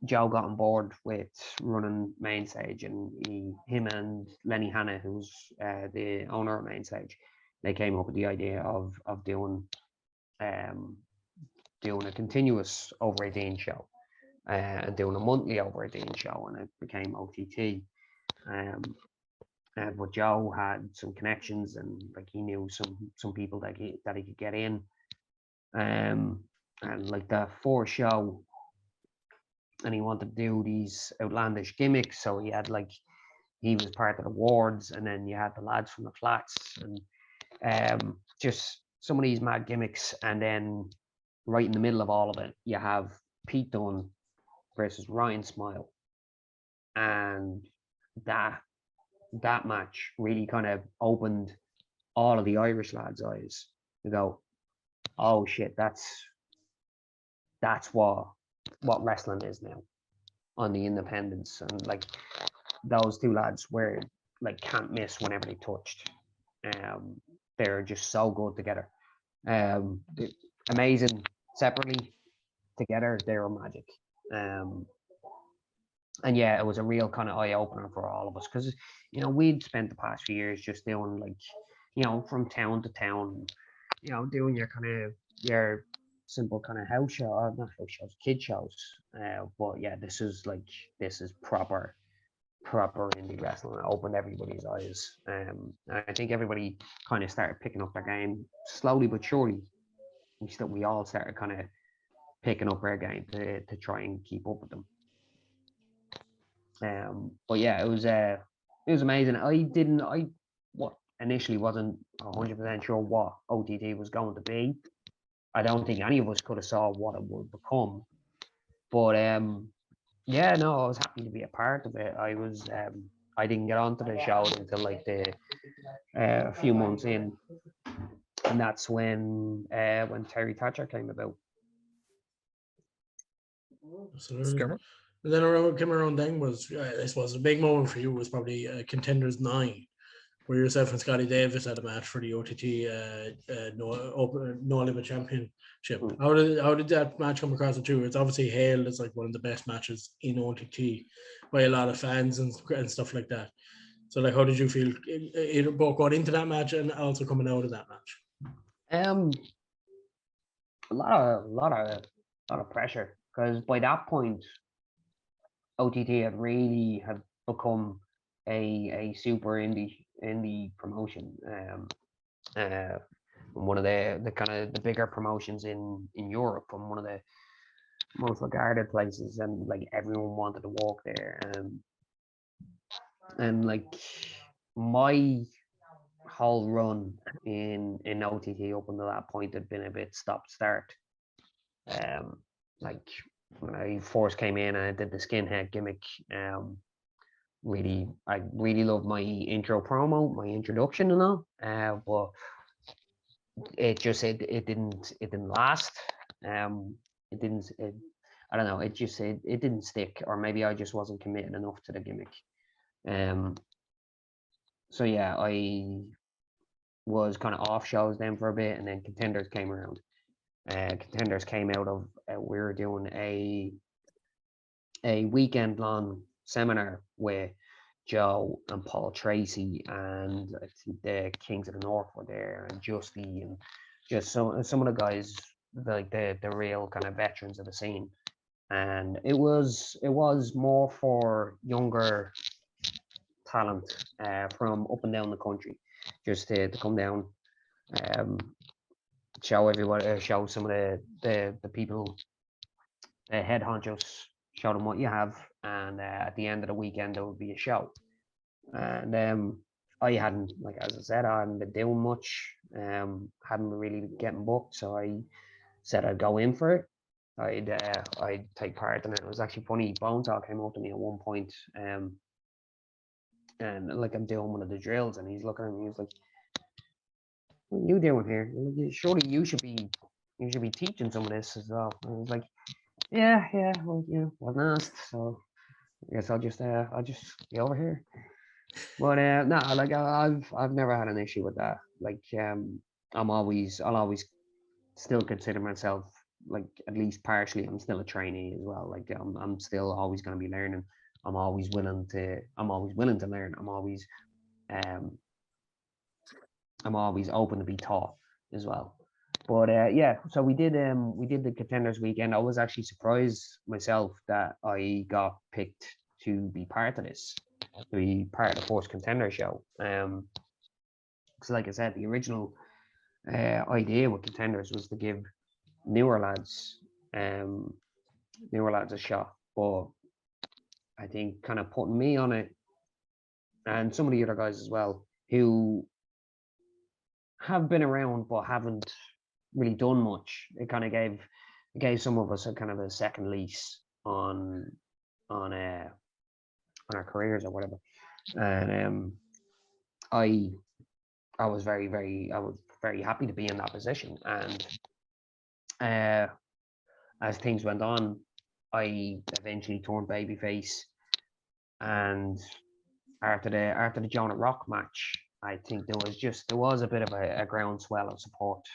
Joe got on board with running main stage, and him and Lenny Hanna, who's the owner of main stage, they came up with the idea of doing a continuous over 18 show, and doing a monthly over 18 show, and it became OTT. But Joe had some connections, and like, he knew some people that he could get in. and like the fourth show, and he wanted to do these outlandish gimmicks. So he was part of the wards, and then you had the lads from the flats, and just some of these mad gimmicks. And then right in the middle of all of it, you have Pete Dunne versus Ryan Smile, and that match really kind of opened all of the Irish lads' eyes to go, oh shit, that's what wrestling is now on the independents. And like those two lads were like can't miss whenever they touched. They're just so good together. Amazing separately, together they were magic. And yeah, it was a real kind of eye opener for all of us, because we'd spent the past few years just doing from town to town, doing your simple kind of house show, not house shows, kid shows. But yeah, this is proper indie wrestling. It opened everybody's eyes. And I think everybody kind of started picking up their game slowly but surely. We all started kind of picking up our game to try and keep up with them. But yeah, it was amazing. I initially wasn't 100% sure what OTT was going to be. I don't think any of us could have saw what it would become. But yeah, no, I was happy to be a part of it. I didn't get onto the show until like a few months in, and that's when Terry Thatcher came about. Absolutely. Skimmer? And then came around then was, I suppose, a big moment for you was probably Contenders 9, where yourself and Scotty Davis had a match for the OTT No Limit Championship. How did that match come across to you? It's obviously hailed as like one of the best matches in OTT by a lot of fans and stuff like that. So like, how did you feel either both going into that match and also coming out of that match? A lot of pressure, because by that point, OTT had become a super indie promotion. One of the kind of the bigger promotions in Europe, and one of the most regarded places, and like everyone wanted to walk there. And like my whole run in OTT up until that point had been a bit stop-start. Like when I first came in and I did the skinhead gimmick, I really loved my intro promo, my introduction and all. But it didn't last. I don't know, it didn't stick, or maybe I just wasn't committed enough to the gimmick. So yeah, I was kind of off shows then for a bit, and then Contenders came around. Contenders came out of we were doing a weekend long seminar with Joe and Paul Tracy, and I think the Kings of the North were there, and Justy, and just some of the guys, like the real kind of veterans of the scene. And it was more for younger talent from up and down the country, just to come down, show some of the people, the head honchos, show them what you have, and at the end of the weekend there would be a show. And I hadn't, like as I said, I hadn't been doing much, hadn't been really getting booked, so I said I'd go in for it. I'd take part in it. It was actually funny. Bonesaw came up to me at one point, and like I'm doing one of the drills, and he's looking at me. He's like, "What are you doing here? Surely you should be teaching some of this as well." And I was like, "Yeah, well, wasn't asked, so I guess I'll just be over here." But no, like I've never had an issue with that. Like I'll always still consider myself, like at least partially, I'm still a trainee as well. Like I'm still always going to be learning. I'm always willing to learn. I'm always open to be taught as well. But yeah, so we did the Contenders weekend. I was actually surprised myself that I got picked to be part of this, to be part of the first Contender show. So like I said, the original idea with Contenders was to give newer lads, a shot. But I think kind of putting me on it, and some of the other guys as well, who have been around but haven't really done much. It kind of gave some of us a kind of a second lease on our careers or whatever. And I was very happy to be in that position. And as things went on, I eventually turned babyface. And after the Jonah Rock match, I think there was a bit of a groundswell of support.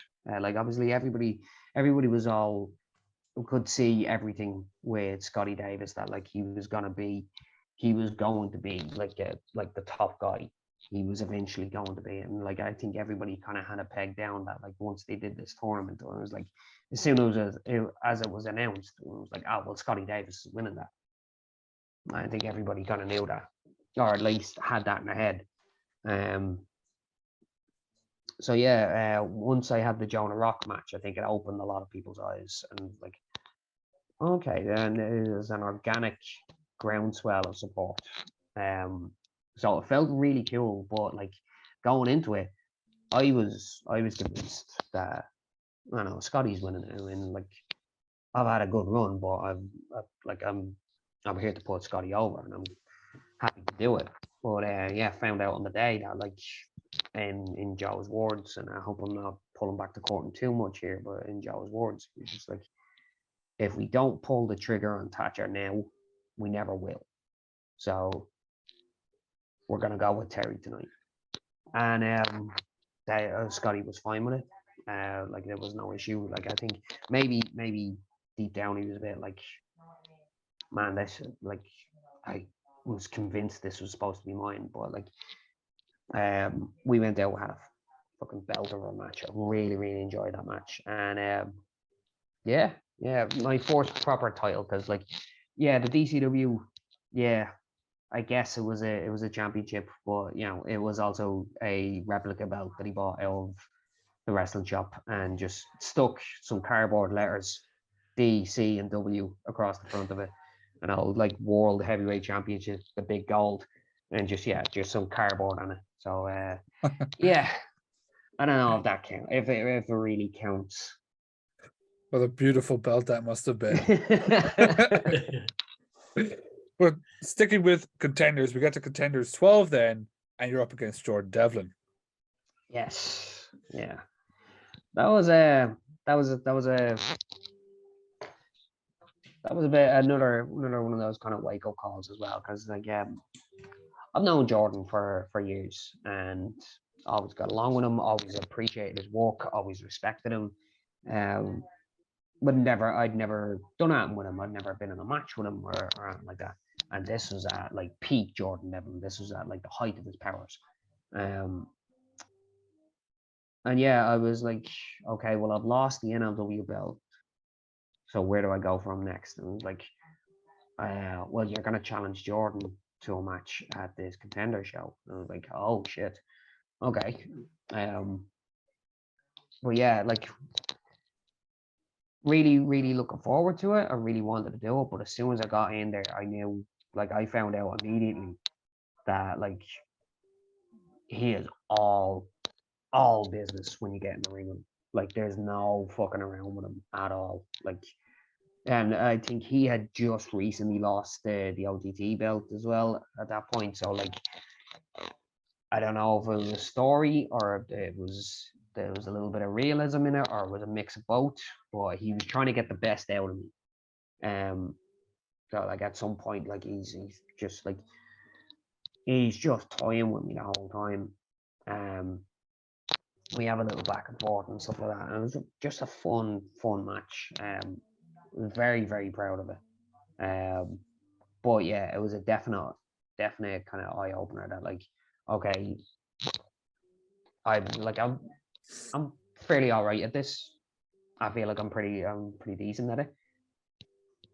Like obviously everybody was all could see everything with Scotty Davis, that like he was going to be like the top guy. He was eventually going to be, and like I think everybody kind of had a peg down that like once they did this tournament, it was like as soon as it was announced, it was like, oh well, Scotty Davis is winning that. I think everybody kind of knew that, or at least had that in their head. So yeah, once I had the Jonah Rock match, I think it opened a lot of people's eyes, and like, okay, then it was an organic groundswell of support. So it felt really cool, but like going into it, I was convinced that I don't know Scotty's winning it. I mean, like I've had a good run, but I'm here to put Scotty over, and I'm happy to do it. But yeah, found out on the day that like in Joe's words, and I hope I'm not pulling back the curtain too much here, but in Joe's words, he's just like, if we don't pull the trigger on Thatcher now, we never will. So we're gonna go with Terry tonight. And Scotty was fine with it. Like there was no issue. Like I think maybe deep down he was a bit like, man, this like I was convinced this was supposed to be mine, but like we went out, had a fucking belter of a match. I really enjoyed that match. And yeah, my first proper title, because like the DCW, I guess it was a championship, but you know it was also a replica belt that he bought out of the wrestling shop and just stuck some cardboard letters D, C, and W across the front of it, and like World Heavyweight Championship, the big gold, and just some cardboard on it. So yeah, I don't know if that counts, if it really counts. What a beautiful belt that must have been. But sticking with contenders, we got to contenders 12 then, and you're up against Jordan Devlin. Yes, yeah, that was a bit another one of those kind of wake up calls as well, because like I've known Jordan for years and always got along with him, always appreciated his work, always respected him. But I'd never done anything with him. I'd never been in a match with him or anything like that. And this was at like peak Jordan Devlin. This was at like the height of his powers. And yeah, I was like, okay, well, I've lost the NLW belt. So where do I go from next? And I was like, well, you're going to challenge Jordan to a match at this contender show. And I was like, oh shit. Okay. But yeah, like really looking forward to it. I really wanted to do it, but as soon as I got in there, I knew, like I found out immediately that like he is all business when you get in the ring with him. Like there's no fucking around with him at all. Like, and I think he had just recently lost the OTT belt as well at that point. So like, I don't know if it was a story or if there was a little bit of realism in it, or it was a mix of both. But he was trying to get the best out of me. So like at some point, like he's just toying with me the whole time. We have a little back and forth and stuff like that, and it was just a fun match. Very proud of it. But yeah, it was a definite kind of eye opener that like, okay, I'm fairly all right at this. I feel like I'm pretty decent at it.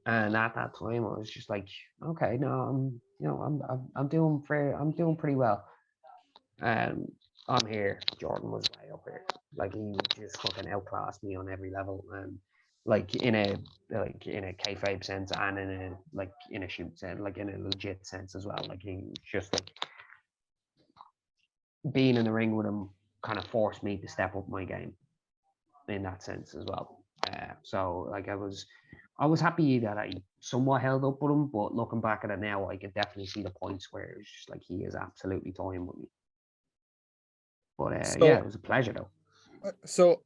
And at that time, I was just like, okay, no, I'm doing pretty well. I'm here. Jordan was way up here. Like he just fucking outclassed me on every level. And like in a kayfabe sense and in a shoot sense, like in a legit sense as well. Like he just like being in the ring with him kind of forced me to step up my game in that sense as well. So like I was happy that I somewhat held up with him, but looking back at it now, I could definitely see the points where it's just like he is absolutely toying with me. But yeah, it was a pleasure though. So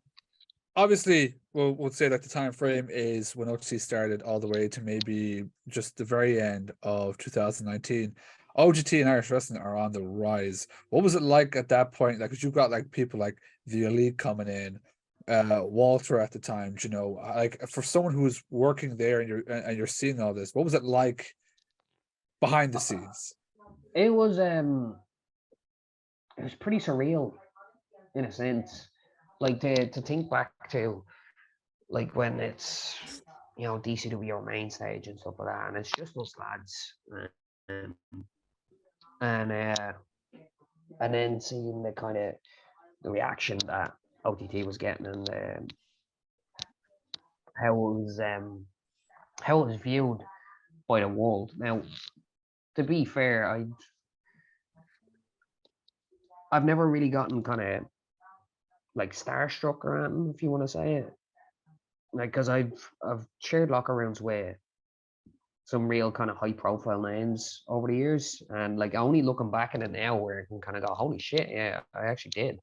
obviously, we'll say that the time frame is when OTC started all the way to maybe just the very end of 2019. OGT and Irish wrestling are on the rise. What was it like at that point? Like, because you've got like people like the Elite coming in, Walter at the time. You know, like for someone who's working there and you're seeing all this, what was it like behind the scenes? It was pretty surreal in a sense. Like to think back to like when it's DCW or main stage and stuff like that, and it's just those lads, and then seeing the kind of the reaction that OTT was getting and how it was viewed by the world. Now, to be fair, I've never really gotten kind of like starstruck or anything, if you want to say it. Like, because I've shared locker rooms with some real kind of high profile names over the years, and like only looking back at it now, where I can kind of go, holy shit, yeah, I actually did.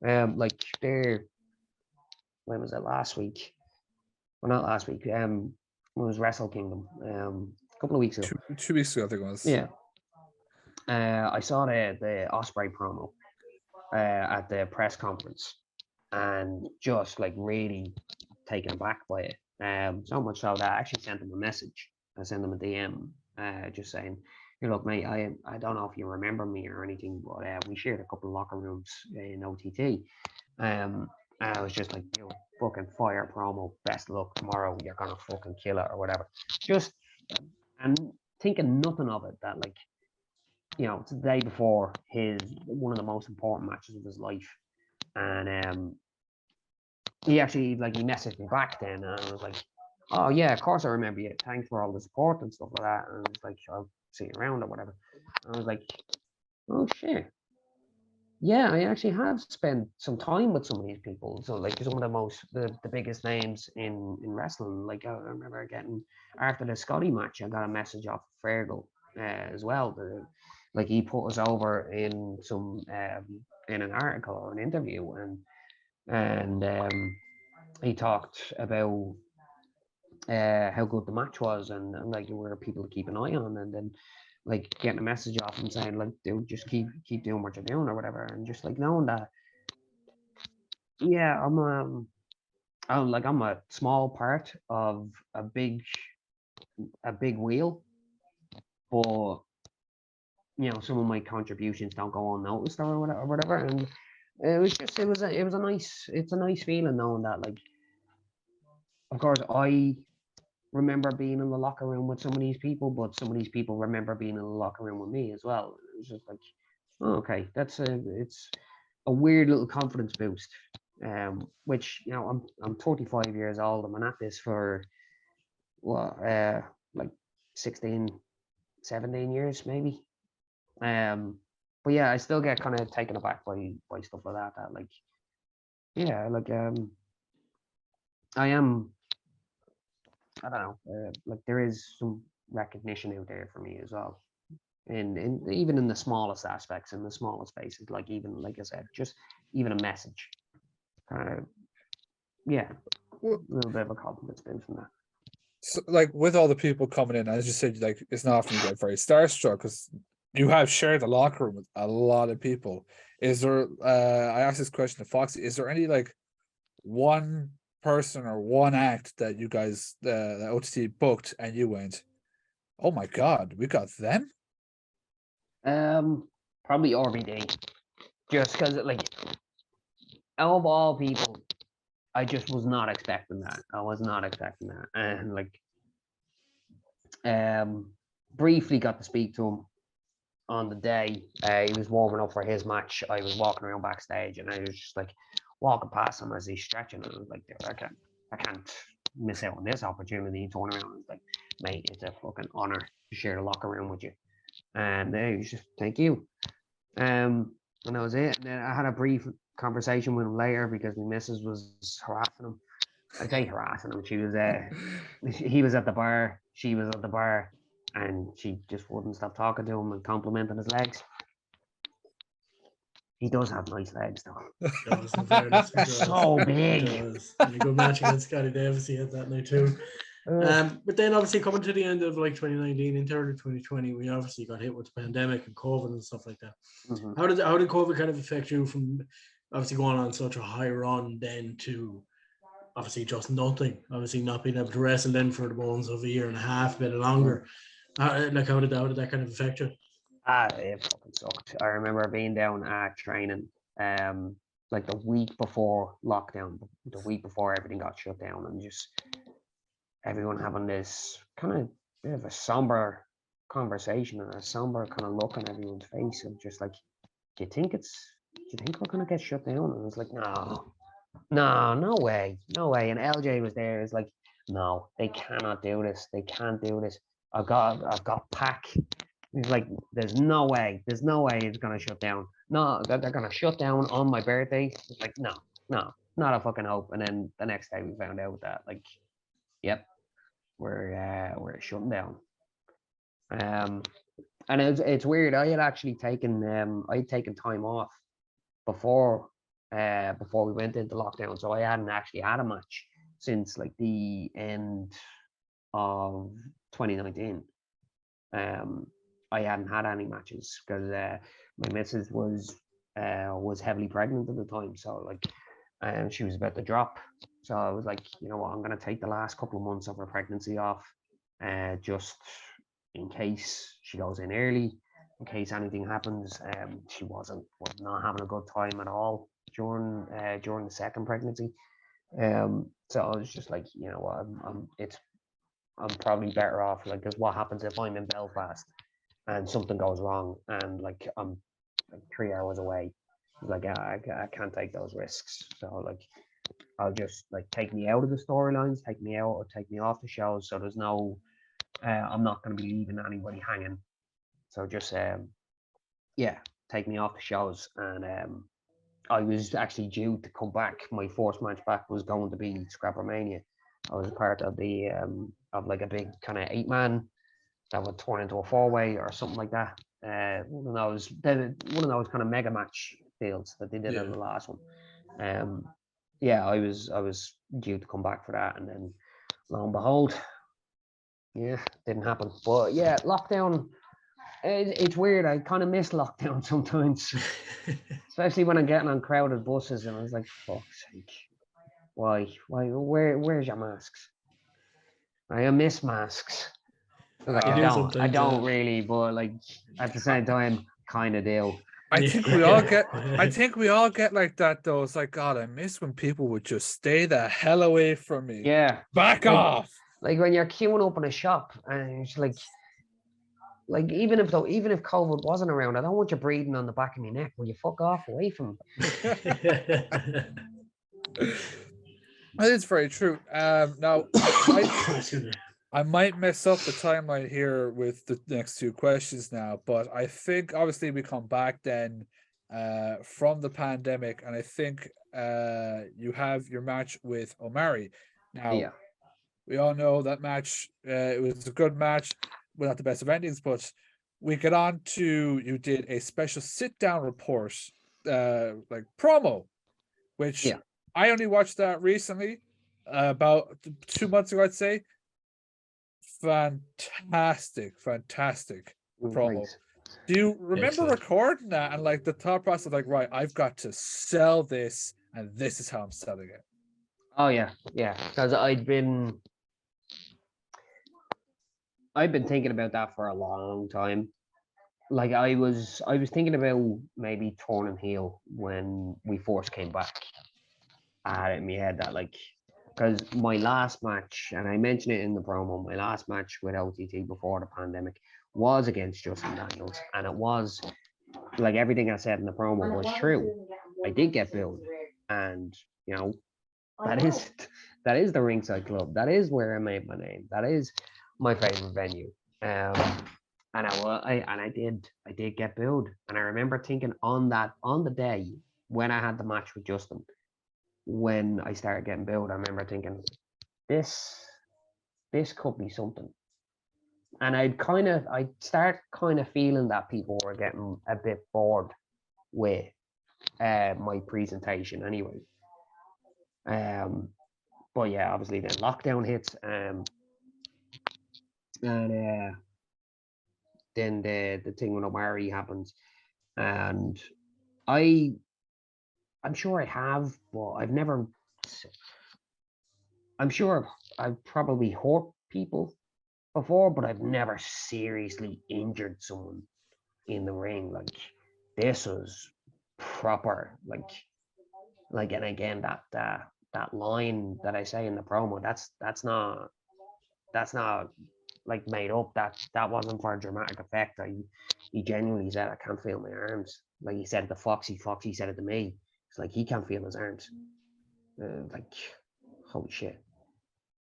Like there, when was it last week? Well, not last week. It was Wrestle Kingdom. A couple of weeks ago. 2 weeks ago, I think it was. Yeah. I saw the Osprey promo at the press conference, and just like really taken aback by it. So much so that I actually sent him a message. I sent him a DM, just saying, "Hey, look, mate, I don't know if you remember me or anything, but we shared a couple of locker rooms in OTT. And I was just like, you fucking fire promo, best of luck tomorrow, you're gonna fucking kill it or whatever." Just and thinking nothing of it, that like, it's the day before one of the most important matches of his life, and he actually he messaged me back then, and I was like, "Oh yeah, of course I remember you. Thanks for all the support and stuff like that." And I was like, "I'll see you around or whatever." And I was like, "Oh shit. Yeah, I actually have spent some time with some of these people. So like some of the biggest names in wrestling. Like I remember getting, after the Scotty match, I got a message off Fergal as well. Like he put us over in some in an article or an interview, and he talked about how good the match was, and like where people to keep an eye on, and then like getting a message off him saying like, dude, just keep doing what you're doing or whatever, and just like knowing that, yeah, I'm a small part of a big wheel, but some of my contributions don't go unnoticed or whatever, and it's a nice feeling knowing that, like, of course I remember being in the locker room with some of these people, but some of these people remember being in the locker room with me as well. It was just like, oh, okay, it's a weird little confidence boost. Which I'm 35 years old. I'm at this for like 16, 17 years maybe. But yeah, I still get kind of taken aback by stuff like that. That like, yeah, like I don't know, like there is some recognition out there for me as well, in even in the smallest aspects, in the smallest spaces, like even like I said, just even a message, kind of, yeah, a little bit of a compliment spin from that. So, like with all the people coming in, as you said, like it's not often you get very starstruck because you have shared the locker room with a lot of people. Is there? I asked this question to Foxy. Is there any like one person or one act that you guys the OTT booked and you went, "Oh my god, we got them"? Probably RBD, just because like, of all people, I just was not expecting that. I was not expecting that, and like, briefly got to speak to him on the day. He was warming up for his match. I was walking around backstage, and I was just like walking past him as he's stretching, and I was like, dude, I can't miss out on this opportunity. And turn around and it's like, mate, it's a fucking honor to share the locker room with you. And he was just, thank you. And that was it. And then I had a brief conversation with him later because my missus was harassing him. I say harassing him. She was he was at the bar, she was at the bar, and she just wouldn't stop talking to him and complimenting his legs. He does have nice legs, though. Does, in fairness, he does. So He big. does. And a good match against Scotty Davis, he had that now too. But then obviously coming to the end of like 2019 into early 2020, we obviously got hit with the pandemic and COVID and stuff like that. Mhm. How did COVID kind of affect you from obviously going on such a high run then to obviously just nothing, obviously not being able to wrestle then for the bones of a year and a half, a bit longer? How did that kind of affect you? It fucking sucked. I remember being down at training, like the week before lockdown, the week before everything got shut down, and just everyone having this kind of bit of a somber conversation and a somber kind of look on everyone's face of just like, do you think we're gonna get shut down? And it's like, no way. And LJ was there. It's like, no, they cannot do this. They can't do this. I've got Pac. He's like, there's no way it's gonna shut down. No, they're gonna shut down on my birthday. It's like, no, not a fucking hope. And then the next day we found out that, like, yep, we're shutting down. And it's weird. I had actually taken time off before we went into lockdown, so I hadn't actually had a match since like the end of 2019. I hadn't had any matches because my missus was heavily pregnant at the time, so like she was about to drop. So I was like, you know what, I'm gonna take the last couple of months of her pregnancy off, just in case she goes in early, in case anything happens. She was not having a good time at all during the second pregnancy. So I was just like, you know what, I'm probably better off, like, because what happens if I'm in Belfast and something goes wrong and like I'm like 3 hours away? Like, I can't take those risks. So like, I'll just like take me out of the storylines, take me out or take me off the shows. So there's no, I'm not going to be leaving anybody hanging. So just take me off the shows. And I was actually due to come back. My first match back was going to be Scrappermania. I was part of the of like a big kind of 8-man that would turn into a 4-way or something like that. One of those kind of mega match deals that they did in the last one. I was due to come back for that, and then lo and behold, didn't happen. But yeah, lockdown. It's weird. I kind of miss lockdown sometimes, especially when I'm getting on crowded buses, and I was like, "Fuck's sake, why? Where's your masks?" I miss masks. Like, I don't really, but like at the same time, kind of do. I think we all get. I think we all get like that though. It's like, God, I miss when people would just stay the hell away from me. Yeah, back off. Like when you're queuing up in a shop and it's like even if COVID wasn't around, I don't want you breathing on the back of my neck. Will you fuck off away from me? That is very true. Now I might mess up the timeline here with the next two questions now, but I think obviously we come back then from the pandemic, and I think you have your match with Omari. Now, we all know that match. It was a good match, well, not the best of endings, but we get on to, you did a special sit-down report, like promo, which I only watched that recently, about 2 months ago, I'd say. Fantastic promo. Nice. Do you remember recording that and like the thought process, like, right, I've got to sell this and this is how I'm selling it? Oh yeah, because I've been thinking about that for a long time. Like I was thinking about maybe turning heel when we first came back. I had it in my head that, like, because my last match, and I mentioned it in the promo, my last match with OTT before the pandemic was against Justin Daniels, and it was like everything I said in the promo was true. I did get billed, and you know, that is the Ringside Club. That is where I made my name. That is my favorite venue. And I did get booed. And I remember thinking on the day when I had the match with Justin, when I started getting booed, I remember thinking, this could be something. And I'd start kind of feeling that people were getting a bit bored with my presentation anyway. But yeah, obviously then lockdown hits, and then the thing with Omari happens, and I'm sure I have, but I've never. I'm sure I've probably hurt people before, but I've never seriously injured someone in the ring. Like, this was proper, and again, that line that I say in the promo, that's not like made up. That wasn't for dramatic effect. He genuinely said, I can't feel my arms. Like, he said it to Foxy said it to me. It's like, he can't feel his arms. Like, holy shit.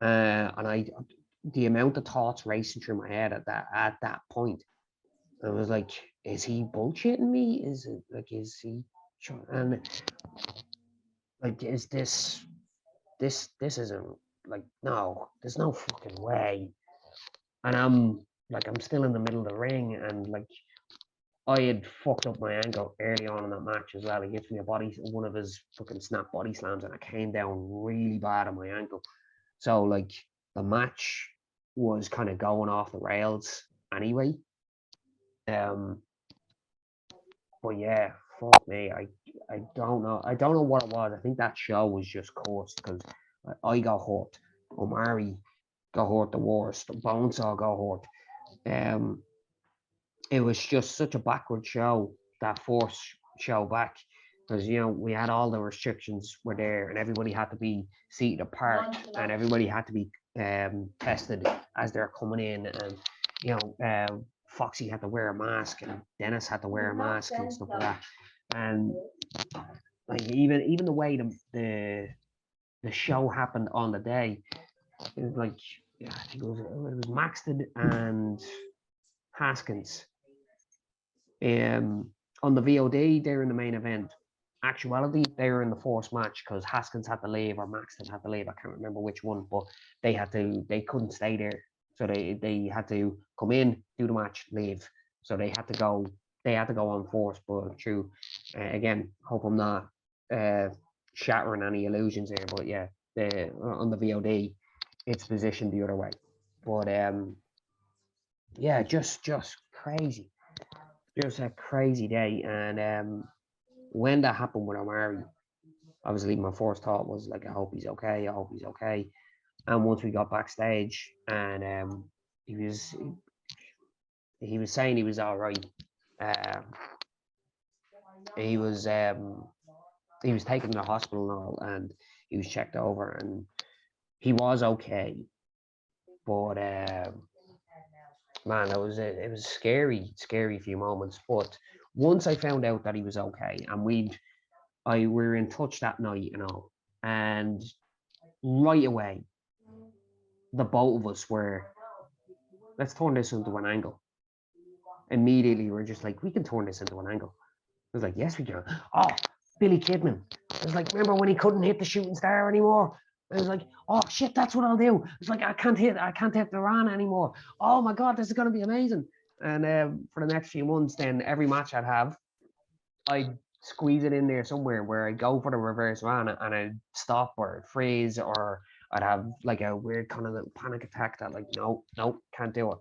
And the amount of thoughts racing through my head at that point, I was like, is he bullshitting me? Is he? And like, is this isn't, like, no, there's no fucking way. And I'm still in the middle of the ring, and like, I had fucked up my ankle early on in that match as well. He gives me one of his fucking snap body slams, and I came down really bad on my ankle. So like, the match was kind of going off the rails anyway. But yeah, fuck me. I don't know. I don't know what it was. I think that show was just cursed because I got hurt. Omari got hurt the worst. Bonesaw got hurt. It was just such a backward show, that first show back, because we had all the restrictions were there, and everybody had to be seated apart, and everybody had to be tested as they're coming in, and Foxy had to wear a mask, and Dennis had to wear a mask and stuff like that. And like, even the way the show happened on the day, it was like, yeah, I think it was Maxton and Haskins. On the VOD, they were in the main event. Actuality, they were in the first match because Haskins had to leave or Maxton had to leave. I can't remember which one, but they couldn't stay there. So they had to come in, do the match, leave. So they had to go on first. But true, again, hope I'm not shattering any illusions here. But yeah, on the VOD, it's positioned the other way. But yeah, just crazy. Just a crazy day. And when that happened with Omari, obviously my first thought was like, I hope he's okay. And once we got backstage, and he was saying he was all right. He was taken to the hospital and all, and he was checked over, and he was okay. But man, it was a scary few moments. But once I found out that he was okay, and we were in touch that night, and right away, the both of us were, let's turn this into an angle. Immediately, we're just like, we can turn this into an angle. I was like, yes, we can. Oh, Billy Kidman. I was like, remember when he couldn't hit the shooting star anymore? I was like, oh shit, that's what I'll do. It's like, I can't hit the Rana anymore. Oh my god, this is gonna be amazing. And for the next few months, then every match I'd have, I'd squeeze it in there somewhere where I'd go for the reverse Rana and I'd stop or freeze, or I'd have like a weird kind of little panic attack that like, no, can't do it.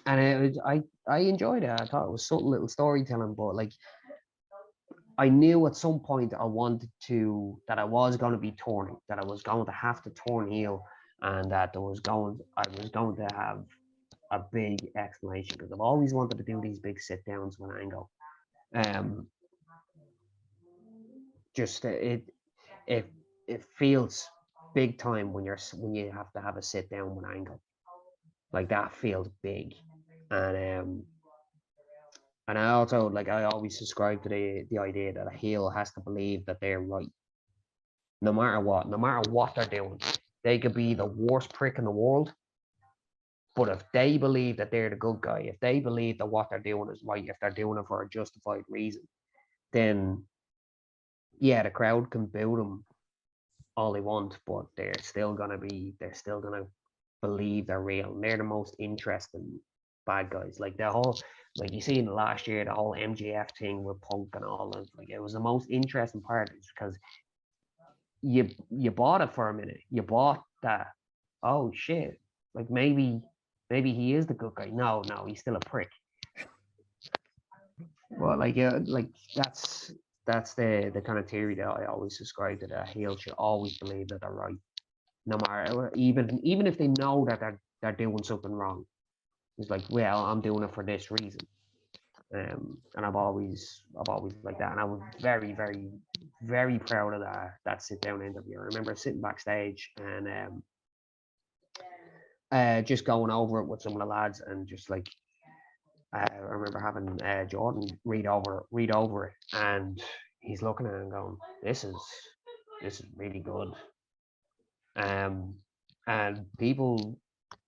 And I enjoyed it. I thought it was subtle little storytelling, but like, I knew at some point that I was going to be turning, that I was going to have to turn heel, and that I was going to have a big explanation, because I've always wanted to do these big sit downs with Angle. Just it feels big time when you have to have a sit down with Angle. Like, that feels big. And And I also I always subscribe to the idea that a heel has to believe that they're right, no matter what they're doing. They could be the worst prick in the world, but if they believe that they're the good guy, if they believe that what they're doing is right, if they're doing it for a justified reason, then yeah, the crowd can boo them all they want, but they're still gonna believe they're real. And they're the most interesting bad guys. Like the whole, like you see in the last year, the whole MJF thing with Punk and all of, like, it was the most interesting part, is because you bought it for a minute. You bought that. Oh shit! Like maybe he is the good guy. No, he's still a prick. Well, like that's the kind of theory that I always subscribe to. That heel should always believe that they're right, no matter, even if they know that they're doing something wrong. It's like, well, I'm doing it for this reason. And I've always like that, and I was very, very, very proud of that sit down interview. I remember sitting backstage and just going over it with some of the lads, and just like I remember having Jordan read over it, and he's looking at it and going, "This is really good." And people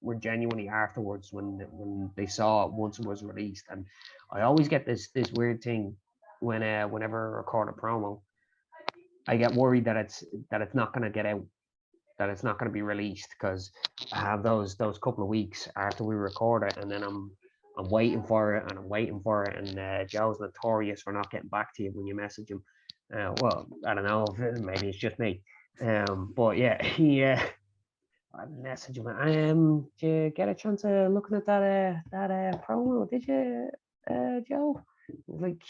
were genuinely afterwards when they saw it once it was released. And I always get this weird thing whenever I record a promo, I get worried that it's not going to get out, that it's not going to be released, because I have those couple of weeks after we record it, and then I'm waiting for it, and Joe's notorious for not getting back to you when you message him. Well, I don't know, maybe it's just me, but yeah, he I messaged him. Did you get a chance of looking at that promo? Did you, Joe? Like,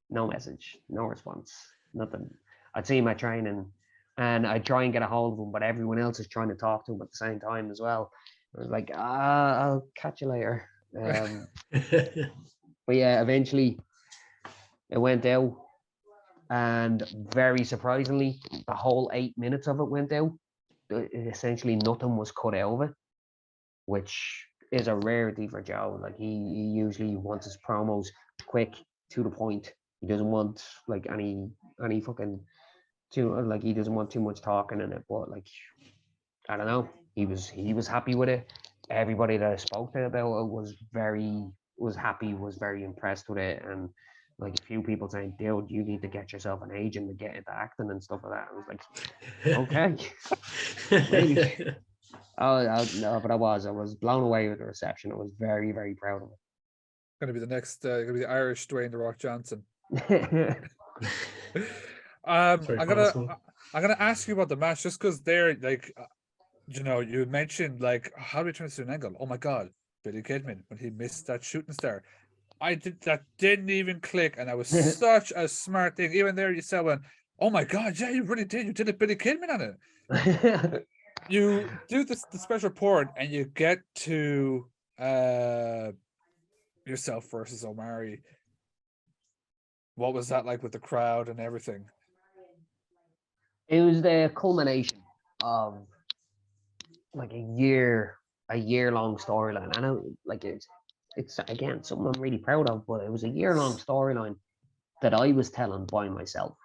no message, no response, nothing. I'd see him at training, and I'd try and get a hold of him, but everyone else is trying to talk to him at the same time as well. I was like, I'll catch you later. But yeah, eventually it went out, and very surprisingly, the whole 8 minutes of it went out. Essentially nothing was cut out of it, which is a rarity for Joe. Like he usually wants his promos quick, to the point. He doesn't want like any fucking too, like, he doesn't want too much talking in it. But like, I don't know, he was happy with it. Everybody that I spoke to about it was happy, was very impressed with it. And like a few people saying, "Dude, you need to get yourself an agent to get into acting and stuff like that." I was like, okay, maybe. No, but I was blown away with the reception. I was very, very proud of Gonna be the next. Gonna be the Irish Dwayne the Rock Johnson. it. I'm Very gonna possible. I'm gonna ask you about the match, just because they're like, you mentioned like, how do we turn this to an angle? Oh my god, Billy Kidman when he missed that shooting star. That didn't even click, and that was such a smart thing. Even there, you said, "Oh my god, yeah, you really did. You did a Billy Kidman on it." You do the special report, and you get to yourself versus Omari. What was that like with the crowd and everything? It was the culmination of like a year long storyline. I know, like, it's again something I'm really proud of, but it was a year long storyline that I was telling by myself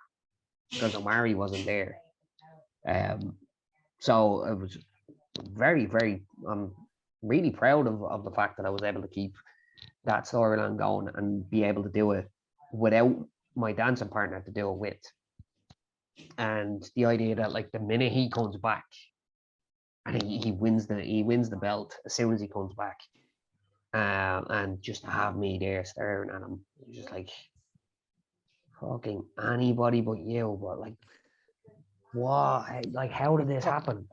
because Omari wasn't there. So it was very, very. I'm really proud of the fact that I was able to keep that storyline going and be able to do it without my dancing partner to do it with. And the idea that like the minute he comes back and he wins the belt as soon as he comes back, and just to have me there staring at him, just like, fucking anybody but you. But like, what? Like, how did this happen?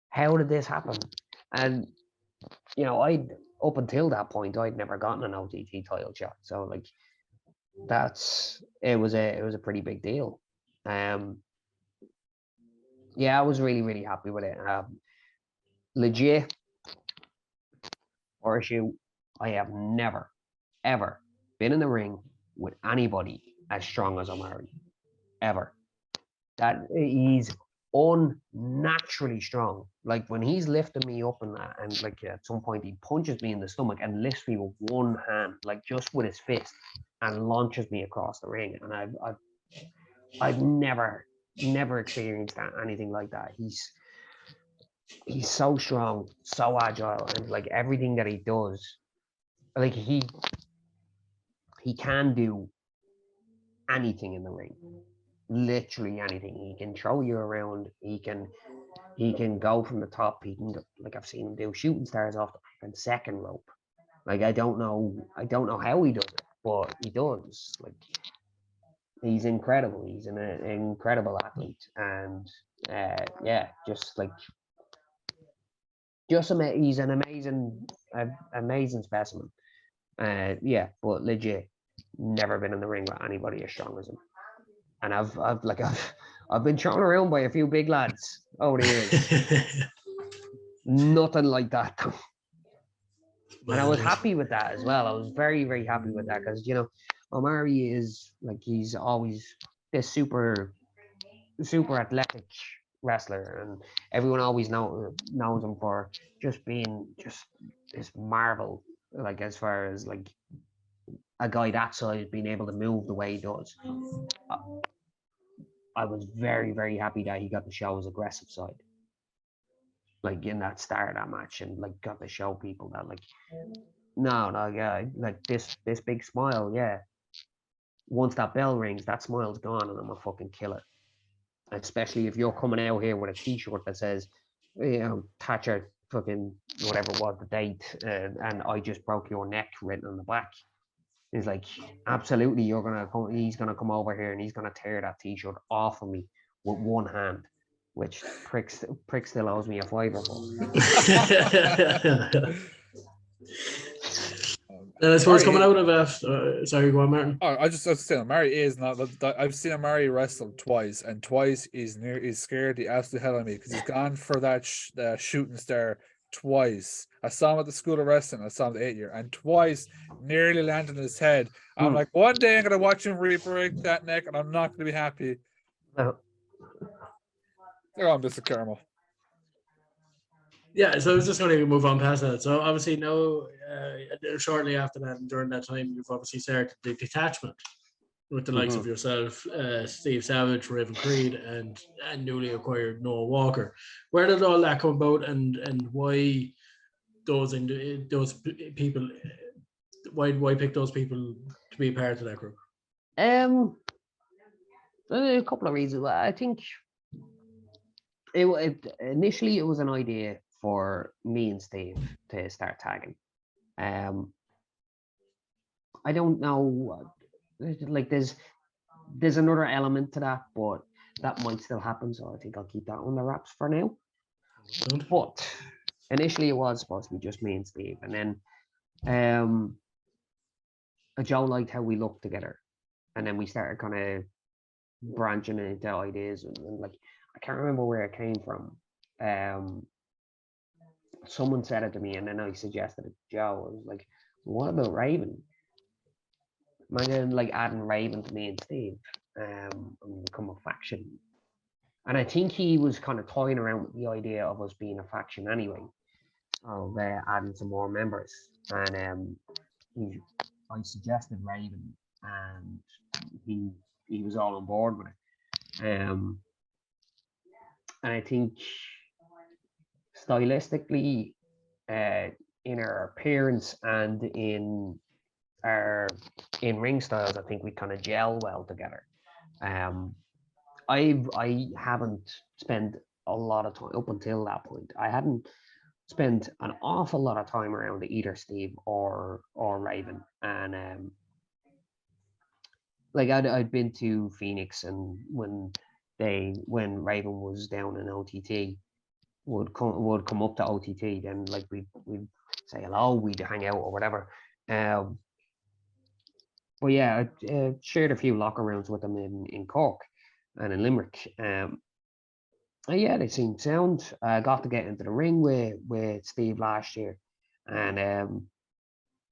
How did this happen? And I up until that point I'd never gotten an OTT title shot, so like it was a pretty big deal. Yeah, I was really, really happy with it. Legit horseshoe, I have never ever been in the ring with anybody as strong as Omari, ever. That he's unnaturally strong. Like when he's lifting me up and that, and like at some point he punches me in the stomach and lifts me with one hand, like just with his fist, and launches me across the ring. And I've never experienced anything like that. He's so strong, so agile, and like everything that he does, like he can do anything in the ring, literally anything. He can throw you around. He can go from the top. He can go, like I've seen him do shooting stars off the fucking second rope. Like I don't know how he does it, but he does. Like he's incredible. He's an incredible athlete, and yeah, just like he's an amazing specimen. Yeah, but legit, never been in the ring with anybody as strong as him. And I've been thrown around by a few big lads over the years. Nothing like that. And I was happy with that as well. I was very, very happy with that because, you know, Omari is like, he's always this super athletic wrestler, and everyone always knows him for just being just this marvel, like as far as like a guy that size being able to move the way he does. I was very, very happy that he got to show his aggressive side, like in that start of that match, and like got to show people that like, no, yeah, like this big smile, yeah. Once that bell rings, that smile's gone, and I'm a fucking killer. Especially if you're coming out here with a T-shirt that says, you know, Thatcher fucking whatever was the date, and I just broke your neck written on the back. He's like, absolutely, he's gonna come over here and he's gonna tear that T-shirt off of me with one hand, which prick still owes me a $5 for. And I suppose coming out of that, sorry, go on, Martin. Oh, I was saying, Amari is not. I've seen Amari wrestle twice, and twice he's scared the absolute hell out of me because he's gone for that shooting star twice. I saw him at the School of Wrestling. I saw him the 8 year, and twice nearly landed on his head. I'm like, one day I'm gonna watch him re-break that neck, and I'm not gonna be happy. No. They're on Mr. Caramel. Yeah, so I was just going to move on past that. So obviously now, shortly after that, and during that time, you've obviously started the detachment with the likes of yourself, Steve Savage, Raven Creed, and newly acquired Noah Walker. Where did all that come about, and why those people? Why pick those people to be part of that group? A couple of reasons. I think initially it was an idea for me and Steve to start tagging. I don't know, like there's another element to that, but that might still happen, so I think I'll keep that under wraps for now. But initially it was supposed to be just me and Steve, and then Joe liked how we looked together, and then we started kind of branching into ideas, and like I can't remember where it came from. Someone said it to me, and then I suggested it to Joe. I was like, what about Raven? Imagine like adding Raven to me and Steve, and become a faction. And I think he was kind of toying around with the idea of us being a faction anyway, of adding some more members. And I suggested Raven, and he was all on board with it. And I think stylistically, in our appearance and in our in-ring styles, I think we kind of gel well together. I haven't spent a lot of time up until that point. I hadn't spent an awful lot of time around either Steve or Raven, and like I'd been to Phoenix, and when Raven was down in OTT, would come up to OTT, then like we'd say hello, we'd hang out or whatever. But yeah, I shared a few locker rooms with them in Cork and in Limerick. Yeah, they seemed sound. I got to get into the ring with Steve last year, and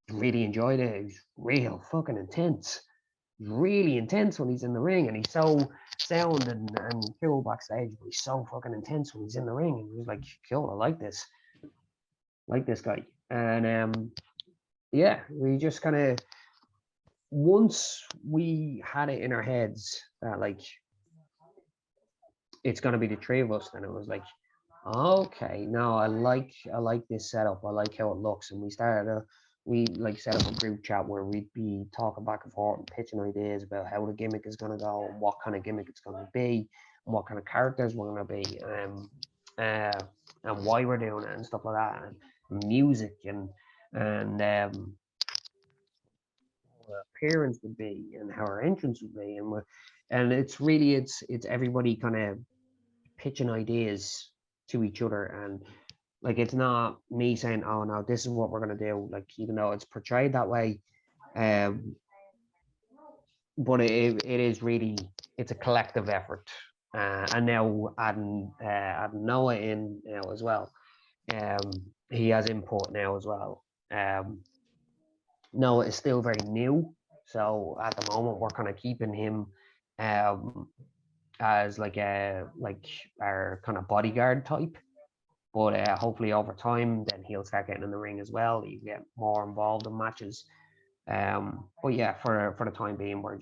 really enjoyed it. It was real fucking intense. He's really intense when he's in the ring, and he's so sound and cool backstage, but he's so fucking intense when he's in the ring. And he's like, cool, I like this guy. And yeah, we just kind of, once we had it in our heads that like it's gonna be the three of us, then it was like, okay, no, I like this setup. I like how it looks, and we like set up a group chat where we'd be talking back and forth and pitching ideas about how the gimmick is gonna go and what kind of gimmick it's gonna be and what kind of characters we're gonna be, and why we're doing it and stuff like that, and music and our appearance would be and how our entrance would be, and it's really it's everybody kind of pitching ideas to each other, and like it's not me saying, oh no, this is what we're gonna do, like even though it's portrayed that way, but it is really, it's a collective effort, and now adding Noah in now as well. He has input now as well. Noah is still very new, so at the moment we're kind of keeping him as like our kind of bodyguard type. But hopefully over time, then he'll start getting in the ring as well. He get more involved in matches. But yeah, for the time being, we're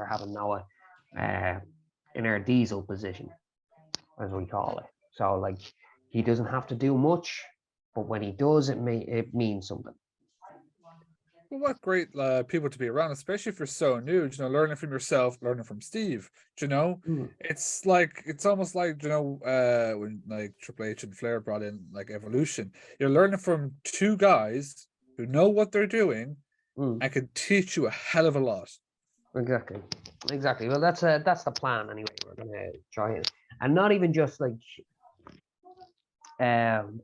having Noah in our diesel position, as we call it. So like he doesn't have to do much, but when he does, it means something. Well, what great people to be around, especially if you're so new. You know, learning from yourself, learning from Steve. You know, it's almost like, you know, when like Triple H and Flair brought in like Evolution. You're learning from two guys who know what they're doing and can teach you a hell of a lot. Exactly. Well, that's the plan anyway. We're gonna try it, and not even just like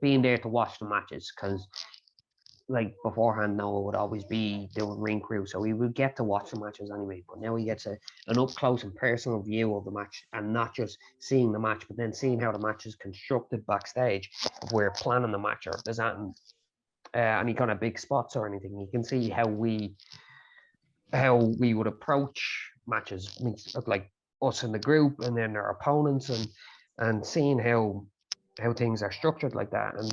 being there to watch the matches, because like beforehand, Noah would always be doing ring crew, so we would get to watch the matches anyway. But now he gets an up close and personal view of the match, and not just seeing the match, but then seeing how the match is constructed backstage. If we're planning the match, or if there's any kind of big spots or anything, you can see how we would approach matches, like us in the group, and then our opponents, and seeing how things are structured like that. And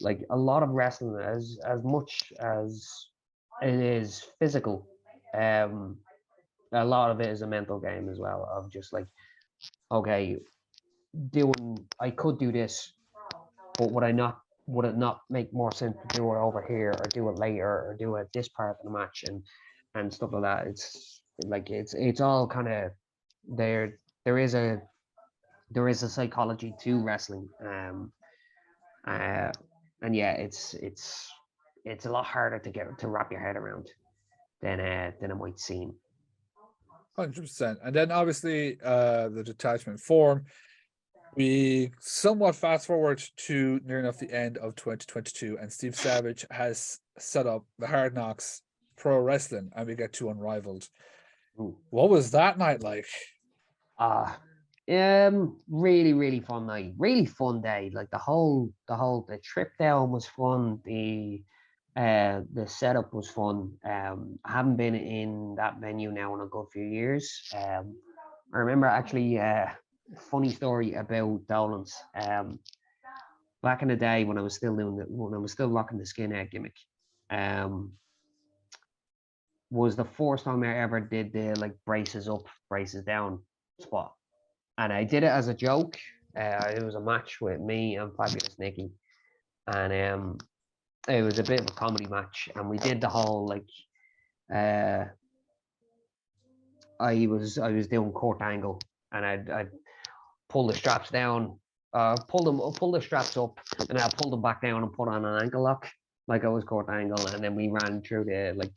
like a lot of wrestling, as much as it is physical, a lot of it is a mental game as well, of just like, okay, I could do this, but would it not make more sense to do it over here, or do it later, or do it this part of the match, and stuff like that. It's like it's all kind of there is a psychology to wrestling, and yeah, it's a lot harder to wrap your head around than it might seem. 100%. And then obviously the detachment form. We somewhat fast forward to near enough the end of 2022, and Steve Savage has set up the Hard Knocks Pro Wrestling, and we get to Unrivaled. What was that night like? Really, really fun night. Really fun day. Like the trip down was fun. The setup was fun. I haven't been in that venue now in a good few years. I remember actually funny story about Dolan's. Back in the day when I was still rocking the skinhead gimmick, was the first time I ever did the like braces up, braces down spot. And I did it as a joke. It was a match with me and Fabulous Nikki, and it was a bit of a comedy match. And we did the whole like, I was doing Kurt Angle, and I'd pull the straps down, pull the straps up, and I pulled them back down and put on an ankle lock like I was Kurt Angle, and then we ran through the like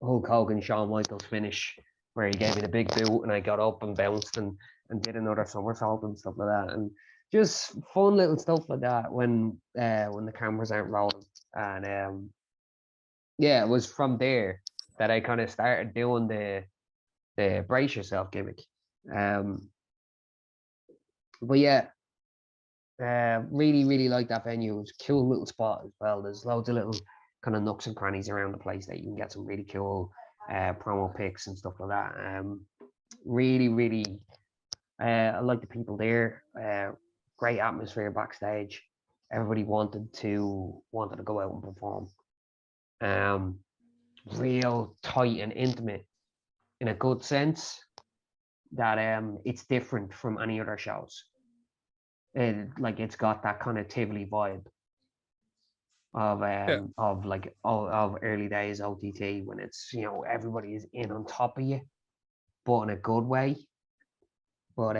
Hulk Hogan, Shawn Michaels finish, where he gave me the big boot and I got up and bounced and did another somersault and stuff like that, and just fun little stuff like that when the cameras aren't rolling. And yeah, it was from there that I kind of started doing the brace yourself gimmick. But yeah, really, really like that venue. It was a cool little spot as well. There's loads of little kind of nooks and crannies around the place that you can get some really cool promo pics and stuff like that. really, really, I like the people there. Great atmosphere backstage. Everybody wanted to go out and perform. Real tight and intimate in a good sense. That it's different from any other shows. Like it's got that kind of Tivoli vibe of of early days OTT when it's everybody is in on top of you, but in a good way. But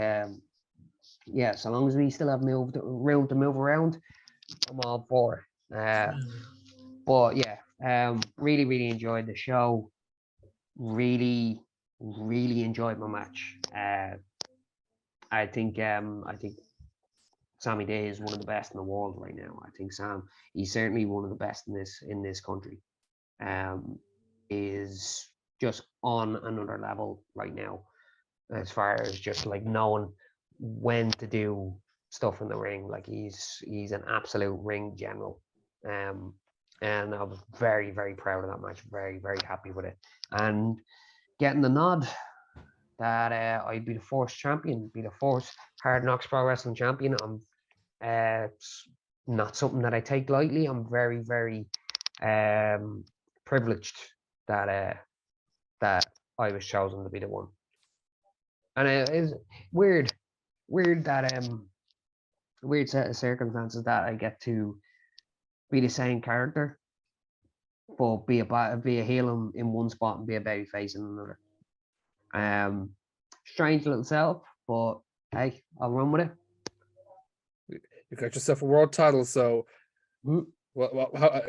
yeah, so long as we still have room to move around, I'm all for it. But yeah, really, really enjoyed the show. Really, really enjoyed my match. I think Sammy Day is one of the best in the world right now. I think he's certainly one of the best in this country. Is just on another level right now, as far as just like knowing when to do stuff in the ring. Like he's an absolute ring general. And I was very, very proud of that match. Very, very happy with it. And getting the nod that I'd be the first champion, be the first Hard Knocks Pro Wrestling champion. It's not something that I take lightly. I'm very, very privileged that I was chosen to be the one. And it is weird that weird set of circumstances that I get to be the same character, but be a heel in one spot and be a babyface in another. Strange little setup, but hey, I'll run with it. You got yourself a world title, so I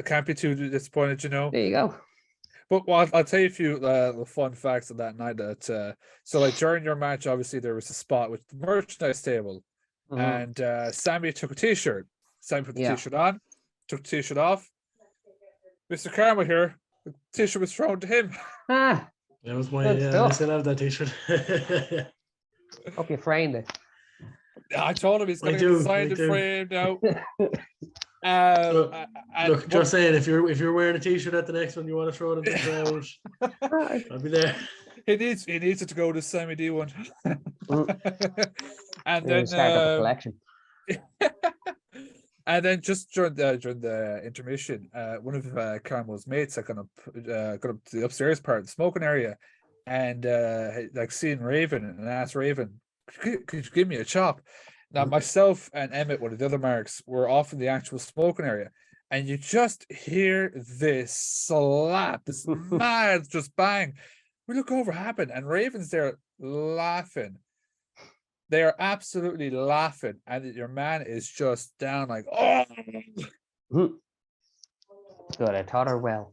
can't be too disappointed, There you go. But I'll tell you a few the fun facts of that night. That so like during your match, obviously there was a spot with the merchandise table, and Sammy took a T-shirt. Sammy put the T-shirt on, took the T-shirt off. Mr. Karma here, the T-shirt was thrown to him. That was my I still have that T-shirt. Hope you framed it. I told him he's going to get signed and framed now. Look, just saying, if you're wearing a T-shirt at the next one, you want to throw it in the crowd, I'll be there. He needs it to go to Sammy D one. And then start up a collection. And then just during the intermission, one of Carmel's mates got up to the upstairs part of the smoking area, and like seeing Raven and asked Raven, could you give me a chop? Now myself and Emmett, one of the other marks, were off in the actual smoking area, and you just hear this slap, this mad just bang. We look over, happen, and Raven's there laughing. They are absolutely laughing, and your man is just down like, oh. Good, I taught her well.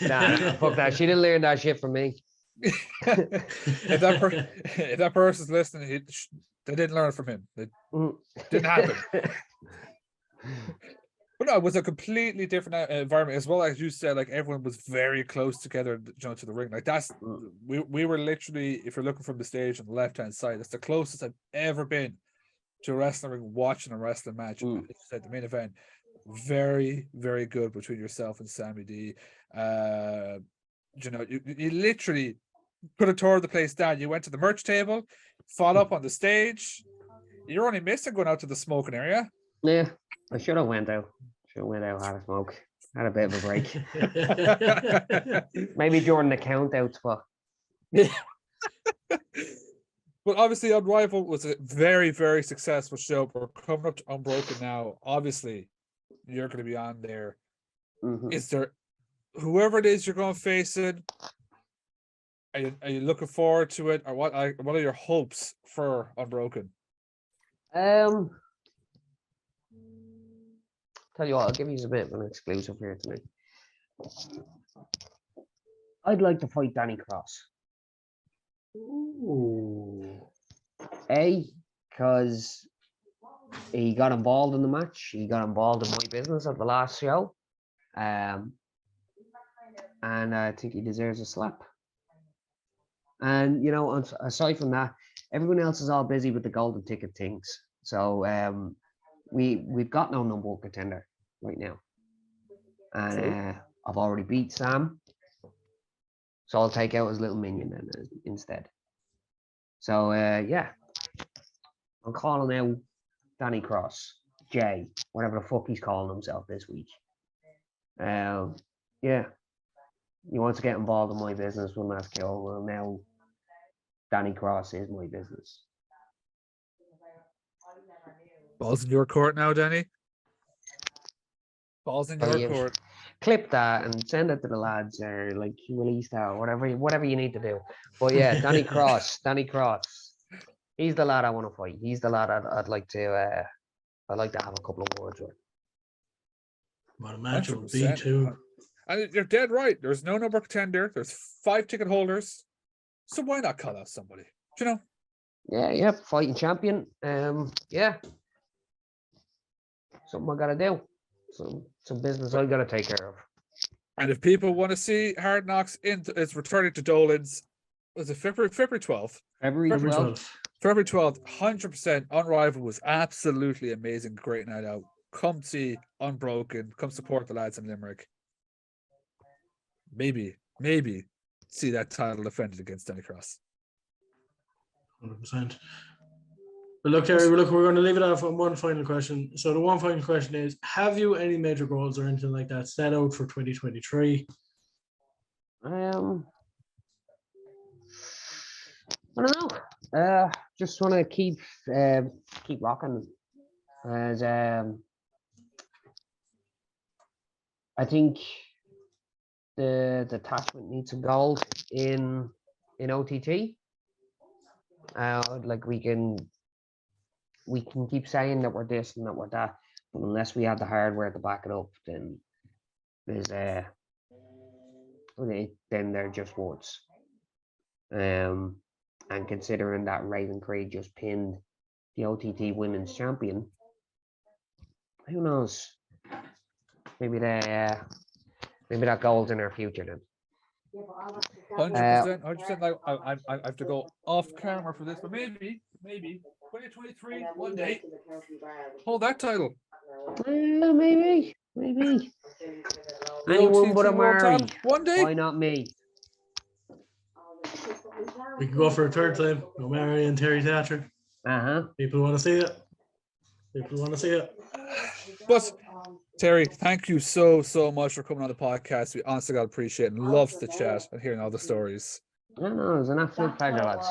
Nah, fuck that. She didn't learn that shit from me. If that person's listening, they didn't learn from him. It didn't happen. But no, it was a completely different environment as well. As you said, like everyone was very close together, to the ring. Like that's we were literally, if you're looking from the stage on the left hand side, that's the closest I've ever been to a wrestling ring watching a wrestling match. As you said, the main event, very, very good between yourself and Sammy D. You literally could have tore the place down. You went to the merch table, fought up on the stage. You're only missing going out to the smoking area. Yeah, I should have went out. Had a smoke. Had a bit of a break. Maybe during the count out spot. But obviously Unrivaled was a very, very successful show. We're coming up to Unbroken now. Obviously, you're going to be on there. Is there, whoever it is you're going to face it, are you looking forward to it, or what are your hopes for Unbroken? Tell you what, I'll give you a bit of an exclusive here tonight. I'd like to fight Danny Cross. Ooh. Because he got involved in the match. He got involved in my business at the last show. And I think he deserves a slap. And, aside from that, everyone else is all busy with the golden ticket things. So we've got no number one contender right now. And I've already beat Sam. So I'll take out his little minion then instead. So yeah, I'm calling out Danny Cross, Jay, whatever the fuck he's calling himself this week. Yeah, he wants to get involved in my business. Well, that's cool. Well, now Danny Cross is my business. Balls in your court now, Danny. Balls in Oh, your yeah. court. Clip that and send it to the lads, or like release that, or whatever you need to do. But yeah, Danny Cross, he's the lad I want to fight. He's the lad I'd like to have a couple of words with. What a match it would be 100%. too. And you're dead right. There's no number contender. There's 5 ticket holders. So why not call out somebody? Do you know? Yeah, fighting champion. Yeah, something I gotta do. Some business I gotta take care of. And if people want to see Hard Knocks it's returning to Dolan's, was it February 12th? February February 12th. 12th. February 12th, 100% Unrivaled was absolutely amazing. Great night out. Come see Unbroken. Come support the lads in Limerick. Maybe see that title defended against Danny Cross. 100%. But look, Terry, we're going to leave it off on one final question. So the one final question is, have you any major goals or anything like that set out for 2023? I don't know. Just want to keep rocking. As I think the detachment needs some gold in OTT. Like we can keep saying that we're this and that we're that, but unless we have the hardware to back it up, then then they're just words. And considering that Raven Creed just pinned the OTT Women's Champion, who knows? Maybe that gold's in our future then. 100%. 100%. Like I have to go off camera for this, but maybe 2023 one day hold that title. Maybe. The Anyone OTT but a World Mari. Cup one day. Why not me? We can go for a third time. O'Mara and Terry Thatcher. People want to see it. But Terry, thank you so much for coming on the podcast. We honestly got appreciate it and loved the chat and hearing all the stories. No, it was an absolute pleasure, lads.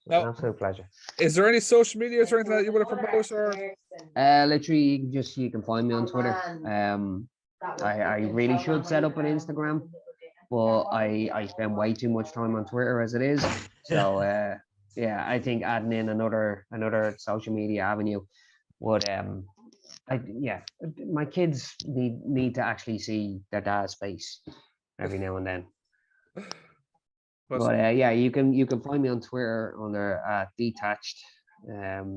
Now, An absolute pleasure. Is there any social medias or anything that you want to promote? Or Literally, you can find me on Twitter. I really should set up an Instagram, but I spend way too much time on Twitter as it is. So yeah, I think adding in another social media avenue would my kids need to actually see their dad's face every now and then. But yeah, you can find me on Twitter under deThatched,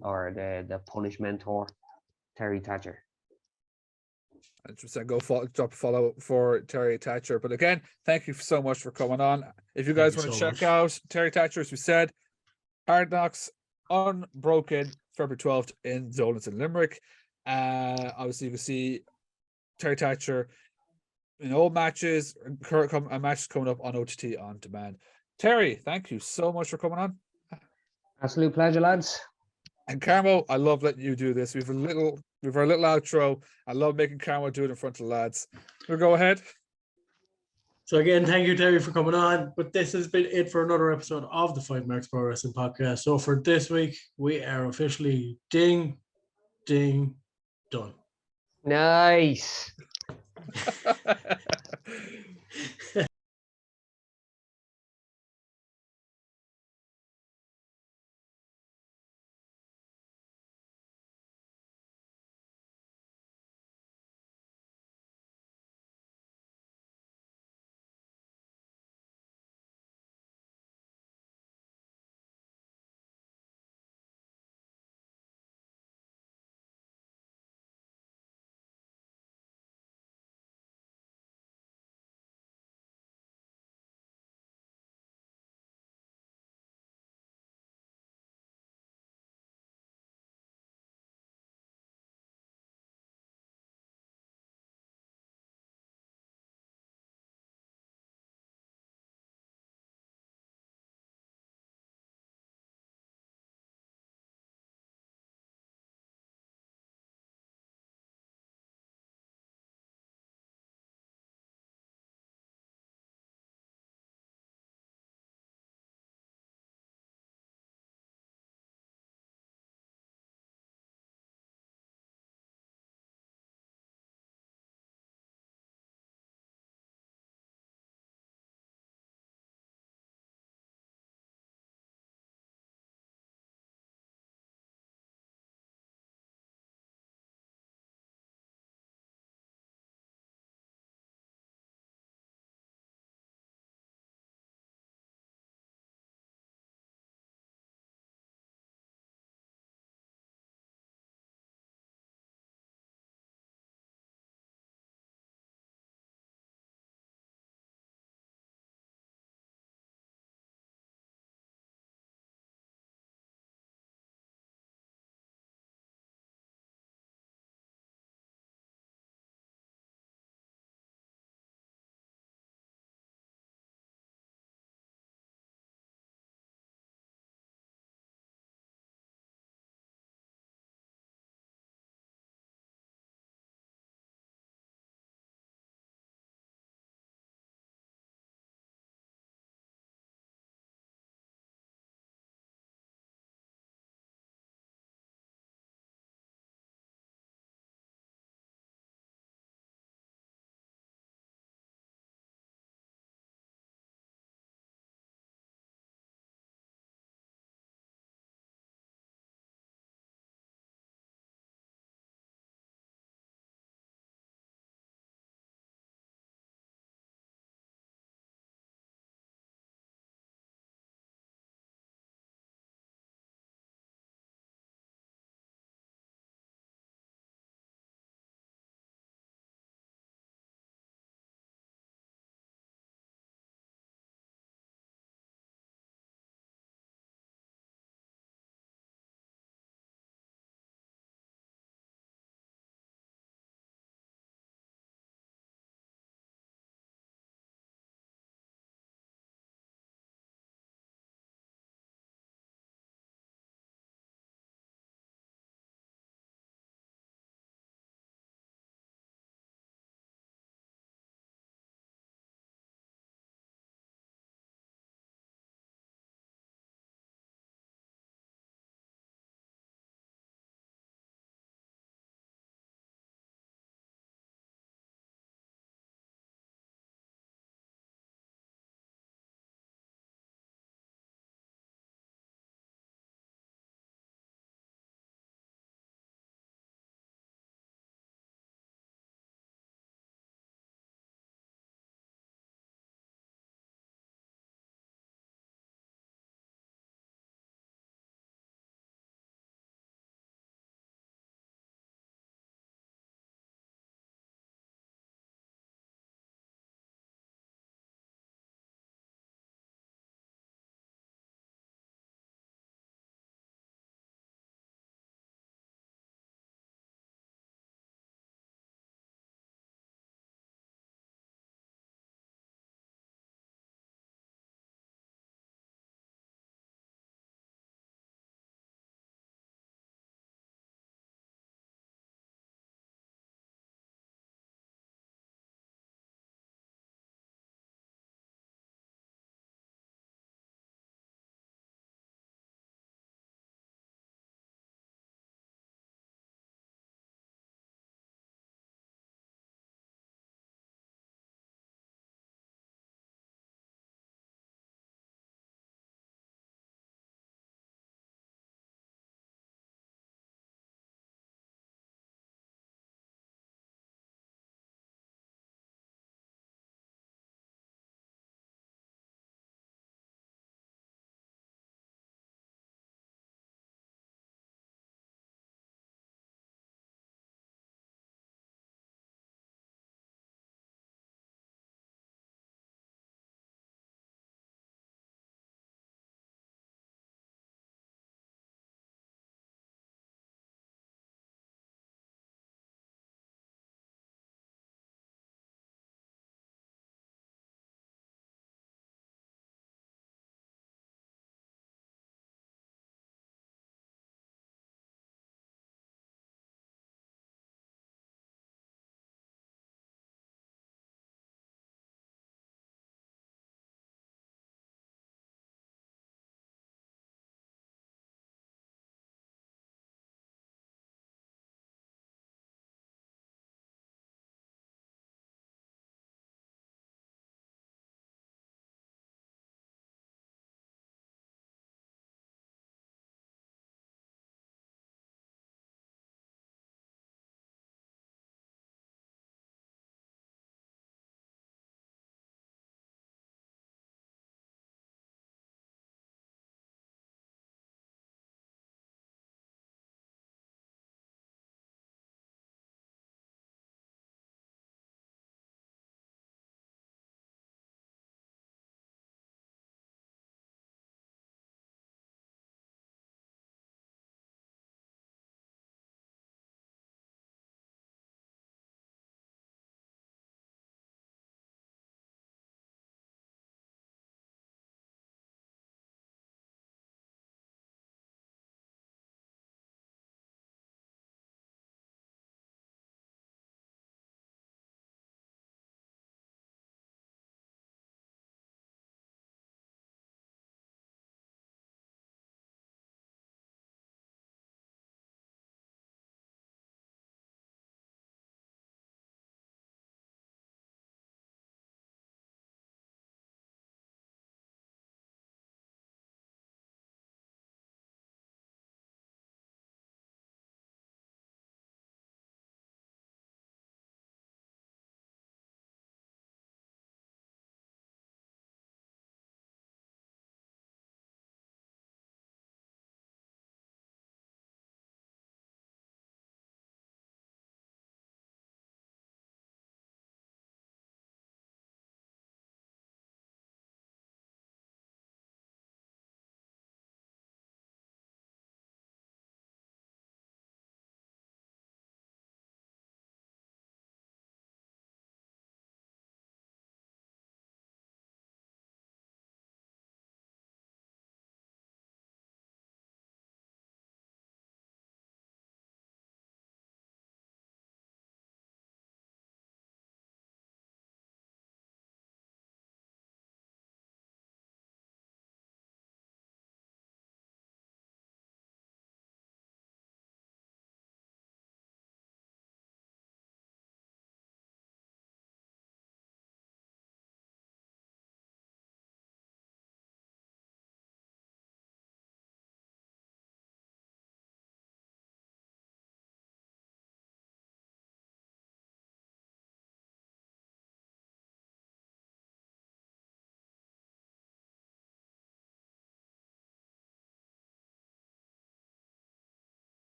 or the Punish Mentor, Terry Thatcher. 100% go drop a follow for Terry Thatcher. But again, thank you so much for coming on. If you guys want to check out Terry Thatcher, as we said, Hard Knocks Unbroken, February 12th in Dolan's in Limerick. Obviously you can see Terry Thatcher in old matches, matches coming up on OTT on demand. Terry, thank you so much for coming on. Absolute pleasure, lads. And Carmo, I love letting you do this. We've our little outro. I love making Carmo do it in front of the lads. We'll go ahead. So again, thank you, Terry, for coming on. But this has been it for another episode of the 5Marks Pro Wrestling Podcast. So for this week, we are officially ding, done. Nice.